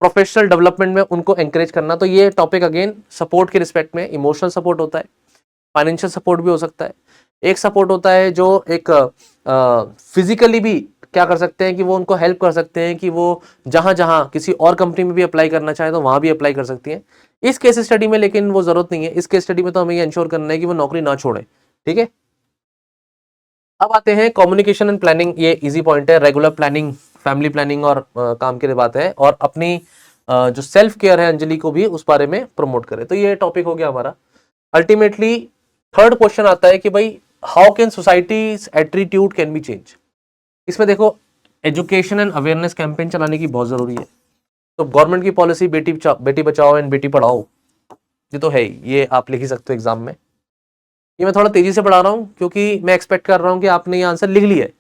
professional development में उनको एंकरेज करना। तो ये टॉपिक अगेन सपोर्ट के रिस्पेक्ट में इमोशनल सपोर्ट होता है, फाइनेंशियल सपोर्ट भी हो सकता है। एक सपोर्ट होता है जो एक फिजिकली भी क्या कर सकते हैं कि वो उनको हेल्प कर सकते हैं कि वो जहां जहां किसी और कंपनी में भी अप्लाई करना चाहे तो वहां भी अप्लाई कर सकती हैं। इस केस स्टडी में लेकिन वो जरूरत नहीं है, इस केस स्टडी में तो हमें ये इंश्योर करना है कि वो नौकरी ना छोड़े। ठीक है, अब आते हैं कम्युनिकेशन एंड प्लानिंग, ये इजी पॉइंट है। रेगुलर प्लानिंग, फैमिली प्लानिंग और काम के लिए बात है, और अपनी जो सेल्फ केयर है अंजलि को भी उस बारे में प्रमोट करे। तो ये टॉपिक हो गया हमारा। अल्टीमेटली थर्ड क्वेश्चन आता है कि भाई how can societies attitude can be change. इसमें देखो एजुकेशन एंड अवेयरनेस कैंपेन चलाने की बहुत जरूरी है। तो गवर्नमेंट की पॉलिसी बेटी बचाओ एंड बेटी पढ़ाओ, ये तो है ही, ये आप लिख ही सकते हो एग्जाम में। ये मैं थोड़ा तेजी से पढ़ा रहा हूं क्योंकि मैं एक्सपेक्ट कर रहा हूं कि आपने ये आंसर लिख लिया है।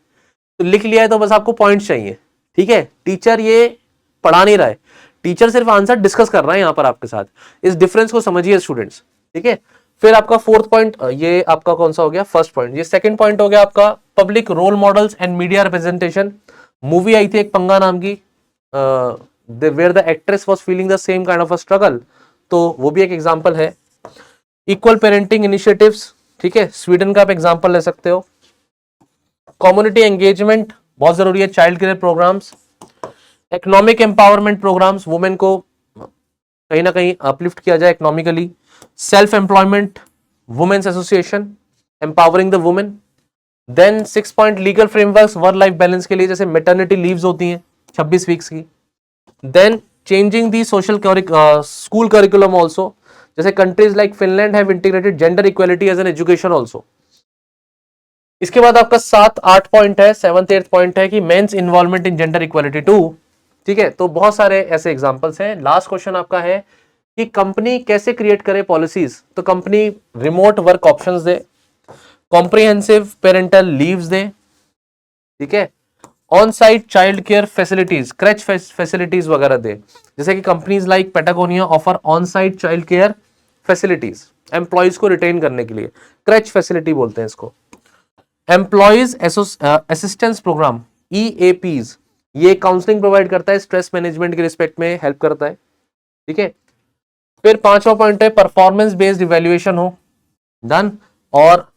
तो लिख लिया है तो बस आपको पॉइंट्स चाहिए। ठीक है, टीचर ये पढ़ा नहीं रहा है, टीचर सिर्फ आंसर डिस्कस कर रहा है यहां पर आपके साथ। इस डिफरेंस को समझिए स्टूडेंट्स। ठीक है, फिर आपका फोर्थ पॉइंट, ये आपका कौन सा हो गया, फर्स्ट पॉइंट। ये सेकंड पॉइंट हो गया आपका public role models and media representation. Movie आई थी एक पंगा नाम की, where the actress was feeling the same kind of a struggle, तो वो भी एक एग्जांपल है। इक्वल पेरेंटिंग इनिशिएटिव्स, ठीक है, स्वीडन का आप एग्जांपल ले सकते हो। कम्युनिटी एंगेजमेंट बहुत जरूरी है, child care programs, economic empowerment programs, women को कहीं ना कहीं अपलिफ्ट किया जाए economically. Self employment, women's association, empowering the women. Then 6 point legal frameworks work life balance के लिए, जैसे मेटर्निटी लीव्स होती हैं 26 वीक्स की। Then changing the social school curriculum also, जैसे countries like Finland have integrated gender equality as an education also. इसके बाद आपका 7-8 पॉइंट है, 7th-8th पॉइंट है कि men's involvement in gender equality too. ठीक है, तो बहुत सारे ऐसे एग्जांपल्स हैं। लास्ट क्वेश्चन आपका है कि कंपनी कैसे क्रिएट करे पॉलिसीज। तो कंपनी रिमोट वर्क ऑप्शंस दे, कॉम्प्रिहेंसिव पेरेंटल लीव्स दे, ठीक है, on site child care facilities, क्रैच facilities वगैरह दे, जैसे कि companies like Patagonia offer on site child care facilities employees को रिटेन करने के लिए, क्रैच फैसिलिटी बोलते हैं इसको। एम्प्लॉयज असिस्टेंस प्रोग्राम EAPs, ये काउंसलिंग प्रोवाइड करता है, स्ट्रेस मैनेजमेंट के रिस्पेक्ट में हेल्प करता है, ठीक है। फिर पांचवा पॉइंट है परफॉर्मेंस बेस्ड इवैल्यूएशन हो, डन, और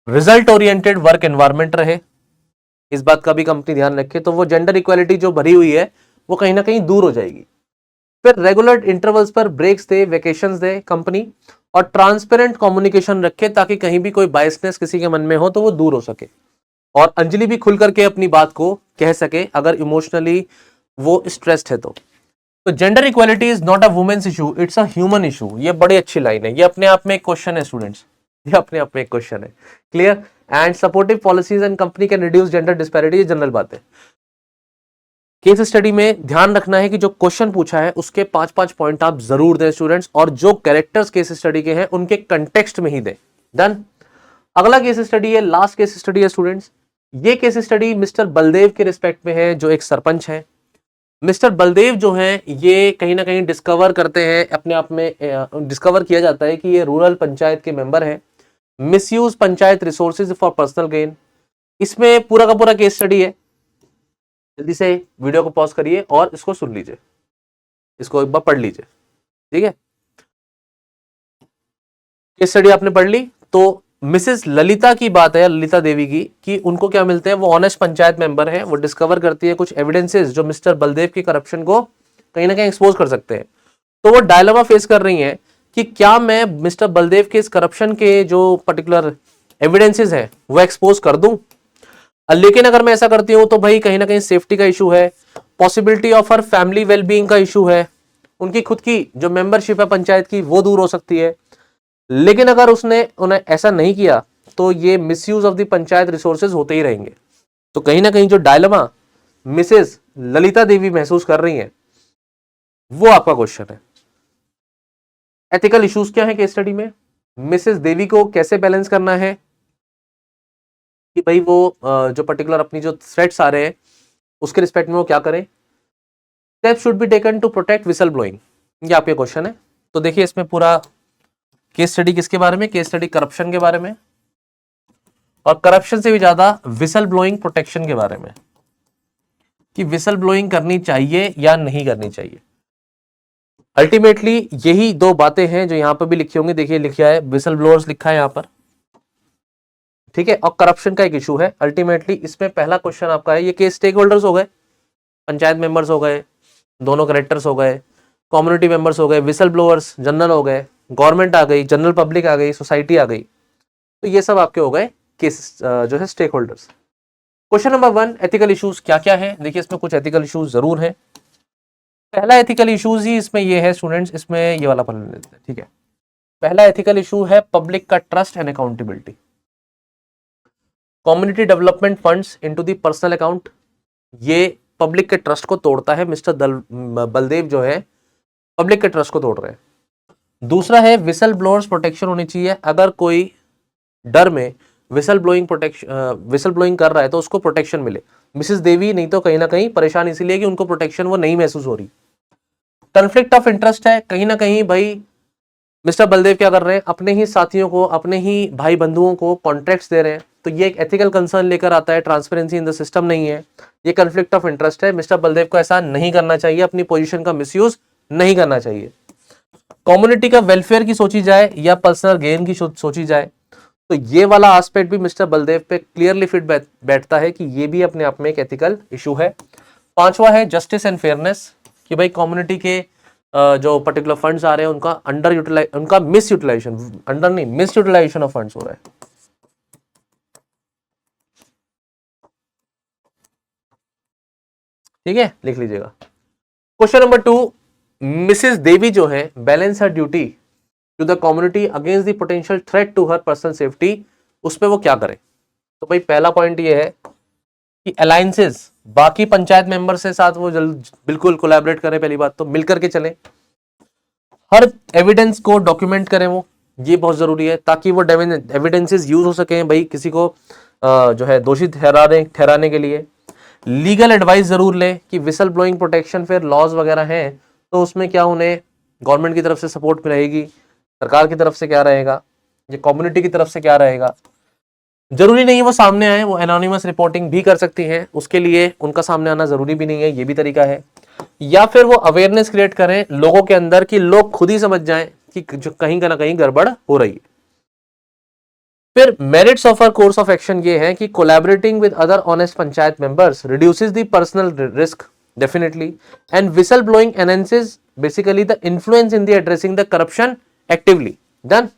रिजल्ट ओरिएंटेड वर्क एनवायरनमेंट रहे, इस बात का भी कंपनी ध्यान रखे, तो वो जेंडर इक्वालिटी जो भरी हुई है वो कहीं ना कहीं दूर हो जाएगी। फिर रेगुलर इंटरवल्स पर ब्रेक्स दे, वेकेशंस दे कंपनी, और ट्रांसपेरेंट कम्युनिकेशन रखे ताकि कहीं भी कोई बायसनेस किसी के मन में हो तो वो दूर हो सके, और अंजलि भी खुल करके अपनी बात को कह सके अगर इमोशनली वो स्ट्रेस्ड है तो gender equality is not a women's issue, it's a human issue. ये बड़ी अच्छी लाइन है, ये अपने आप में एक क्वेश्चन है स्टूडेंट्स, ये अपने आप में एक क्वेश्चन है, clear. And supportive policies and company can reduce gender disparity, ये जनरल बात है। केस स्टडी में ध्यान रखना है कि जो क्वेश्चन पूछा है उसके 5-5 पॉइंट आप जरूर दें स्टूडेंट्स, और जो कैरेक्टर्स केस स्टडी के हैं उनके कंटेक्स्ट में ही दें, डन। अगला केस स्टडी है, लास्ट केस स्टडी है स्टूडेंट्स, ये केस स्टडी मिस्टर बलदेव के रिस्पेक्ट में है, जो एक सरपंच है। मिस्टर बलदेव जो हैं ये कहीं ना कहीं डिस्कवर करते हैं, अपने आप में डिस्कवर किया जाता है कि ये रूरल पंचायत के मेंबर हैं, misuse panchayat resources for personal gain. इसमें पूरा का पूरा केस स्टडी है, जल्दी से वीडियो को पॉज करिए और इसको सुन लीजिए, इसको एक बार पढ़ लीजिए, ठीक है। केस स्टडी आपने पढ़ ली, तो मिसेस ललिता की बात है, ललिता देवी की, कि उनको क्या मिलते हैं, वो ऑनेस्ट पंचायत मेंबर हैं, वो डिस्कवर करती है कुछ एविडेंसेस जो मिस्टर बलदेव की करप्शन को कहीं ना कहीं एक्सपोज कर सकते हैं। तो वो डायलेमा फेस कर रही हैं कि क्या मैं मिस्टर बलदेव के इस करप्शन के जो पर्टिकुलर एविडेंसेस हैं वो एक्सपोज कर दूं, लेकिन अगर मैं ऐसा करती हूं तो भाई कहीं ना कहीं सेफ्टी का इशू है, possibility of her family wellbeing का इशू है, उनकी खुद की जो मेंबरशिप है पंचायत की वो दूर हो सकती है। लेकिन अगर उसने उन्हें ऐसा नहीं किया तो ये misuse of the panchayat resources होते ही रहेंगे। तो कहीं ना कहीं जो डायलेमा मिसेस ललिता देवी महसूस कर रही हैं वो आपका क्वेश्चन है। एथिकल इश्यूज क्या है केस स्टडी में, मिसेस देवी को कैसे बैलेंस करना है कि भाई वो जो पर्टिकुलर अपनी जो थ्रेट्स आ रहे हैं उसके रिस्पेक्ट में वो क्या करें। Step should be taken to protect whistle blowing, ये आपके क्वेश्चन है। तो देखिए इसमें पूरा केस स्टडी किसके बारे में, केस स्टडी करप्शन के बारे में, और करप्शन से भी ज्यादा विसल ब्लोइंग प्रोटेक्शन के बारे में, कि विसल ब्लोइंग करनी चाहिए या नहीं करनी चाहिए। अल्टीमेटली यही दो बातें हैं जो यहां पर भी लिखी होंगी, देखिए लिखा है विसल ब्लोअर्स लिखा है यहां पर, ठीक है, और करप्शन का एक इशू है। अल्टीमेटली इसमें पहला क्वेश्चन आपका है, ये केस स्टेक होल्डर्स हो गए, पंचायत मेंबर्स हो गए, दोनों करेक्टर्स हो गए, कम्युनिटी मेंबर्स हो गए, विसल ब्लोअर्स जनरल हो गए, गवर्नमेंट आ गई, जनरल पब्लिक आ गई, सोसाइटी आ गई, तो ये सब आपके हो गए केस जो है stakeholders. Question number 1, ethical issues क्या क्या है। देखिए इसमें कुछ एथिकल इश्यूज जरूर है। पहला एथिकल इश्यूज ही इसमें ये है स्टूडेंट्स, इसमें ये वाला पढ़ लेते हैं, ठीक है। पहला एथिकल इशू है पब्लिक का trust and accountability. Community development funds into the personal account, ये पब्लिक के ट्रस्ट को तोड़ता है। मिस्टर बलदेव जो है पब्लिक के ट्रस्ट को तोड़ रहे हैं। दूसरा है विसल ब्लोअर्स प्रोटेक्शन होनी चाहिए, अगर कोई डर में विसल ब्लोइंग कर रहा है तो उसको प्रोटेक्शन मिले। मिसेस देवी नहीं तो कहीं ना कहीं परेशान इसीलिए कि उनको प्रोटेक्शन वो नहीं महसूस हो रही। कॉन्फ्लिक्ट ऑफ इंटरेस्ट है, कहीं ना कहीं भाई मिस्टर बलदेव क्या कर रहे हैं, अपने ही साथियों को, अपने ही भाई बंधुओं को कॉन्ट्रैक्ट्स दे रहे हैं, तो ये एक एथिकल कंसर्न लेकर आता है, ट्रांसपेरेंसी इन द सिस्टम नहीं है, ये कॉन्फ्लिक्ट ऑफ इंटरेस्ट है। मिस्टर बलदेव को ऐसा नहीं करना चाहिए, अपनी पोजीशन का मिसयूज नहीं करना चाहिए। कम्युनिटी का वेलफेयर की सोची जाए या पर्सनल गेन की सोची जाए, तो ये वाला एस्पेक्ट भी मिस्टर बलदेव पे क्लियरली फिट बैठता है कि ये भी अपने आप में एक एथिकल इशू है। पांचवा है जस्टिस एंड फेयरनेस, कि भाई कम्युनिटी के जो पर्टिकुलर फंड्स आ रहे हैं उनका मिस यूटिलाइजेशन ऑफ फंड्स हो रहा है। ठीक है, लिख लीजिएगा। क्वेश्चन नंबर 2, मिसेस देवी जो है balance her duty to the community against the potential threat to her personal safety, उस पर वो क्या करे। तो भाई पहला पॉइंट ये है कि अलायंसेस बाकी पंचायत मेंबर्स के साथ वो बिल्कुल कोलैबोरेट करें, पहली बात तो मिल करके चलें, हर एविडेंस को डॉक्यूमेंट करें वो, ये बहुत जरूरी है ताकि वो एविडेंसेस यूज हो सके। भाई किसी को जो है दोषी ठहराने के लिए। लीगल एडवाइस जरूर लें कि विसल ब्लोइंग प्रोटेक्शन फिर लॉज वगैरह हैं तो उसमें क्या उन्हें गवर्नमेंट की तरफ से सपोर्ट रहेगी, सरकार की तरफ से क्या रहेगा, ये कम्युनिटी की तरफ से क्या रहेगा। जरूरी नहीं है वो सामने आए, वो एनोनिमस रिपोर्टिंग भी कर सकती हैं, उसके लिए उनका सामने आना जरूरी भी नहीं है, ये भी तरीका है। या फिर वो अवेयरनेस क्रिएट करें लोगों के अंदर कि लोग खुद ही समझ जाएं कि जो कहीं ना कहीं गड़बड़ हो रही है। फिर merits of our course of action ये है कि collaborating with other honest panchayat members reduces the personal risk definitely, and whistle blowing enhances basically the influence in the addressing the corruption actively. Done.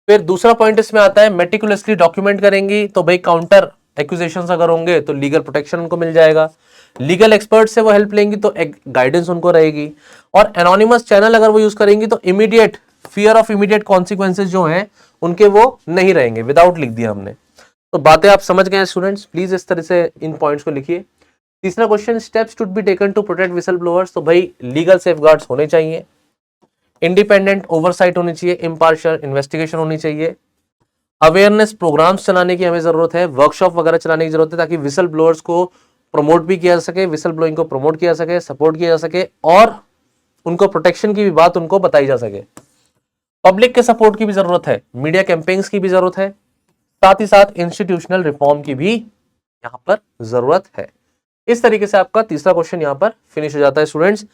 फिर दूसरा पॉइंट इसमें आता है meticulously document करेंगी तो भाई काउंटर एक्यूजेशंस अगर होंगे तो लीगल प्रोटेक्शन उनको मिल जाएगा, लीगल एक्सपर्ट से वो हेल्प लेंगी तो एक गाइडेंस उनको रहेगी, और एनोनिमस चैनल अगर वो यूज करेंगी तो immediate fear of immediate consequences जो हैं उनके वो नहीं रहेंगे। विदाउट लिख दिया हमने, तो बातें आप समझ गए स्टूडेंट्स, प्लीज इस तरह से इन पॉइंट्स को लिखिए। तीसरा question, steps should be taken to protect whistle blowers, तो भाई लीगल सेफगार्ड्स होने चाहिए, इंडिपेंडेंट ओवरसाइट होनी चाहिए, इम्पार्शियल इन्वेस्टिगेशन होनी चाहिए, अवेयरनेस प्रोग्राम्स चलाने की हमें जरूरत है, वर्कशॉप वगैरह चलाने की जरूरत है ताकि विसल ब्लोअर्स को प्रमोट भी किया जा सके, विसल ब्लोइंग को प्रमोट किया जा सके, सपोर्ट किया जा सके, और उनको प्रोटेक्शन की भी बात उनको बताई जा सके। पब्लिक के सपोर्ट की भी जरूरत है, मीडिया कैंपेन्स की भी जरूरत है, साथ ही साथ इंस्टीट्यूशनल रिफॉर्म की भी यहां पर जरूरत है। इस तरीके से आपका तीसरा क्वेश्चन यहां पर फिनिश हो जाता है स्टूडेंट्स।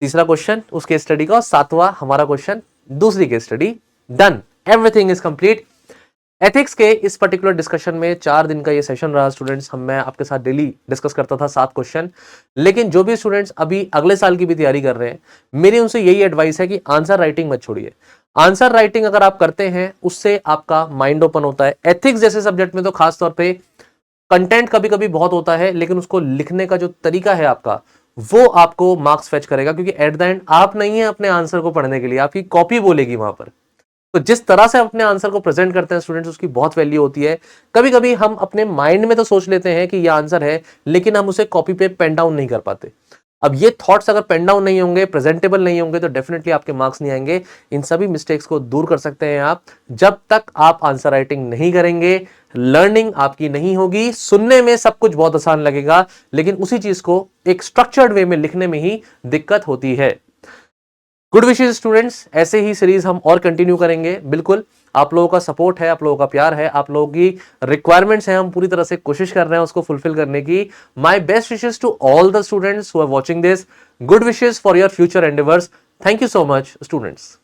तीसरा क्वेश्चन उस केस स्टडी का, सातवां हमारा क्वेश्चन दूसरी case study, done, everything is complete. Ethics के इस पर्टिकुलर डिस्कशन में 4 दिन का ये सेशन रहा स्टूडेंट्स, मैं आपके साथ डेली डिस्कस करता था 7 क्वेश्चन, लेकिन जो भी स्टूडेंट्स अभी अगले साल की भी तैयारी कर रहे हैं, मेरी उनसे यही एडवाइस है कि आंसर राइटिंग मत छोड़िए। आंसर राइटिंग अगर आप करते हैं उससे आपका माइंड ओपन होता है। एथिक्स जैसे सब्जेक्ट में तो खास तौर पे कंटेंट कभी कभी बहुत होता है, लेकिन उसको लिखने का जो तरीका है आपका, वो आपको मार्क्स फेच करेगा, क्योंकि एट द एंड आप नहीं है अपने आंसर को पढ़ने के लिए, आपकी कॉपी बोलेगी वहां पर। तो जिस तरह से अपने आंसर को प्रेजेंट करते हैं स्टूडेंट्स, उसकी बहुत वैल्यू होती है। कभी कभी हम अपने माइंड में तो सोच लेते हैं कि ये आंसर है, लेकिन हम उसे कॉपी पे पेन डाउन नहीं कर पाते। अब ये थॉट्स अगर पेन डाउन नहीं होंगे, प्रेजेंटेबल नहीं होंगे, तो डेफिनेटली आपके मार्क्स नहीं आएंगे। इन सभी मिस्टेक्स को दूर कर सकते हैं आप जब तक आप आंसर राइटिंग नहीं करेंगे। लर्निंग आपकी नहीं होगी, सुनने में सब कुछ बहुत आसान लगेगा, लेकिन उसी चीज को एक स्ट्रक्चर्ड वे में लिखने में ही दिक्कत होती है। गुड विशेस स्टूडेंट्स, ऐसे ही सीरीज हम और कंटिन्यू करेंगे। बिल्कुल आप लोगों का सपोर्ट है, आप लोगों का प्यार है, आप लोगों की रिक्वायरमेंट्स हैं, हम पूरी तरह से कोशिश कर रहे हैं उसको फुलफिल करने की। My best wishes to all the students who are watching this. Good wishes for your future endeavours. Thank you so much students.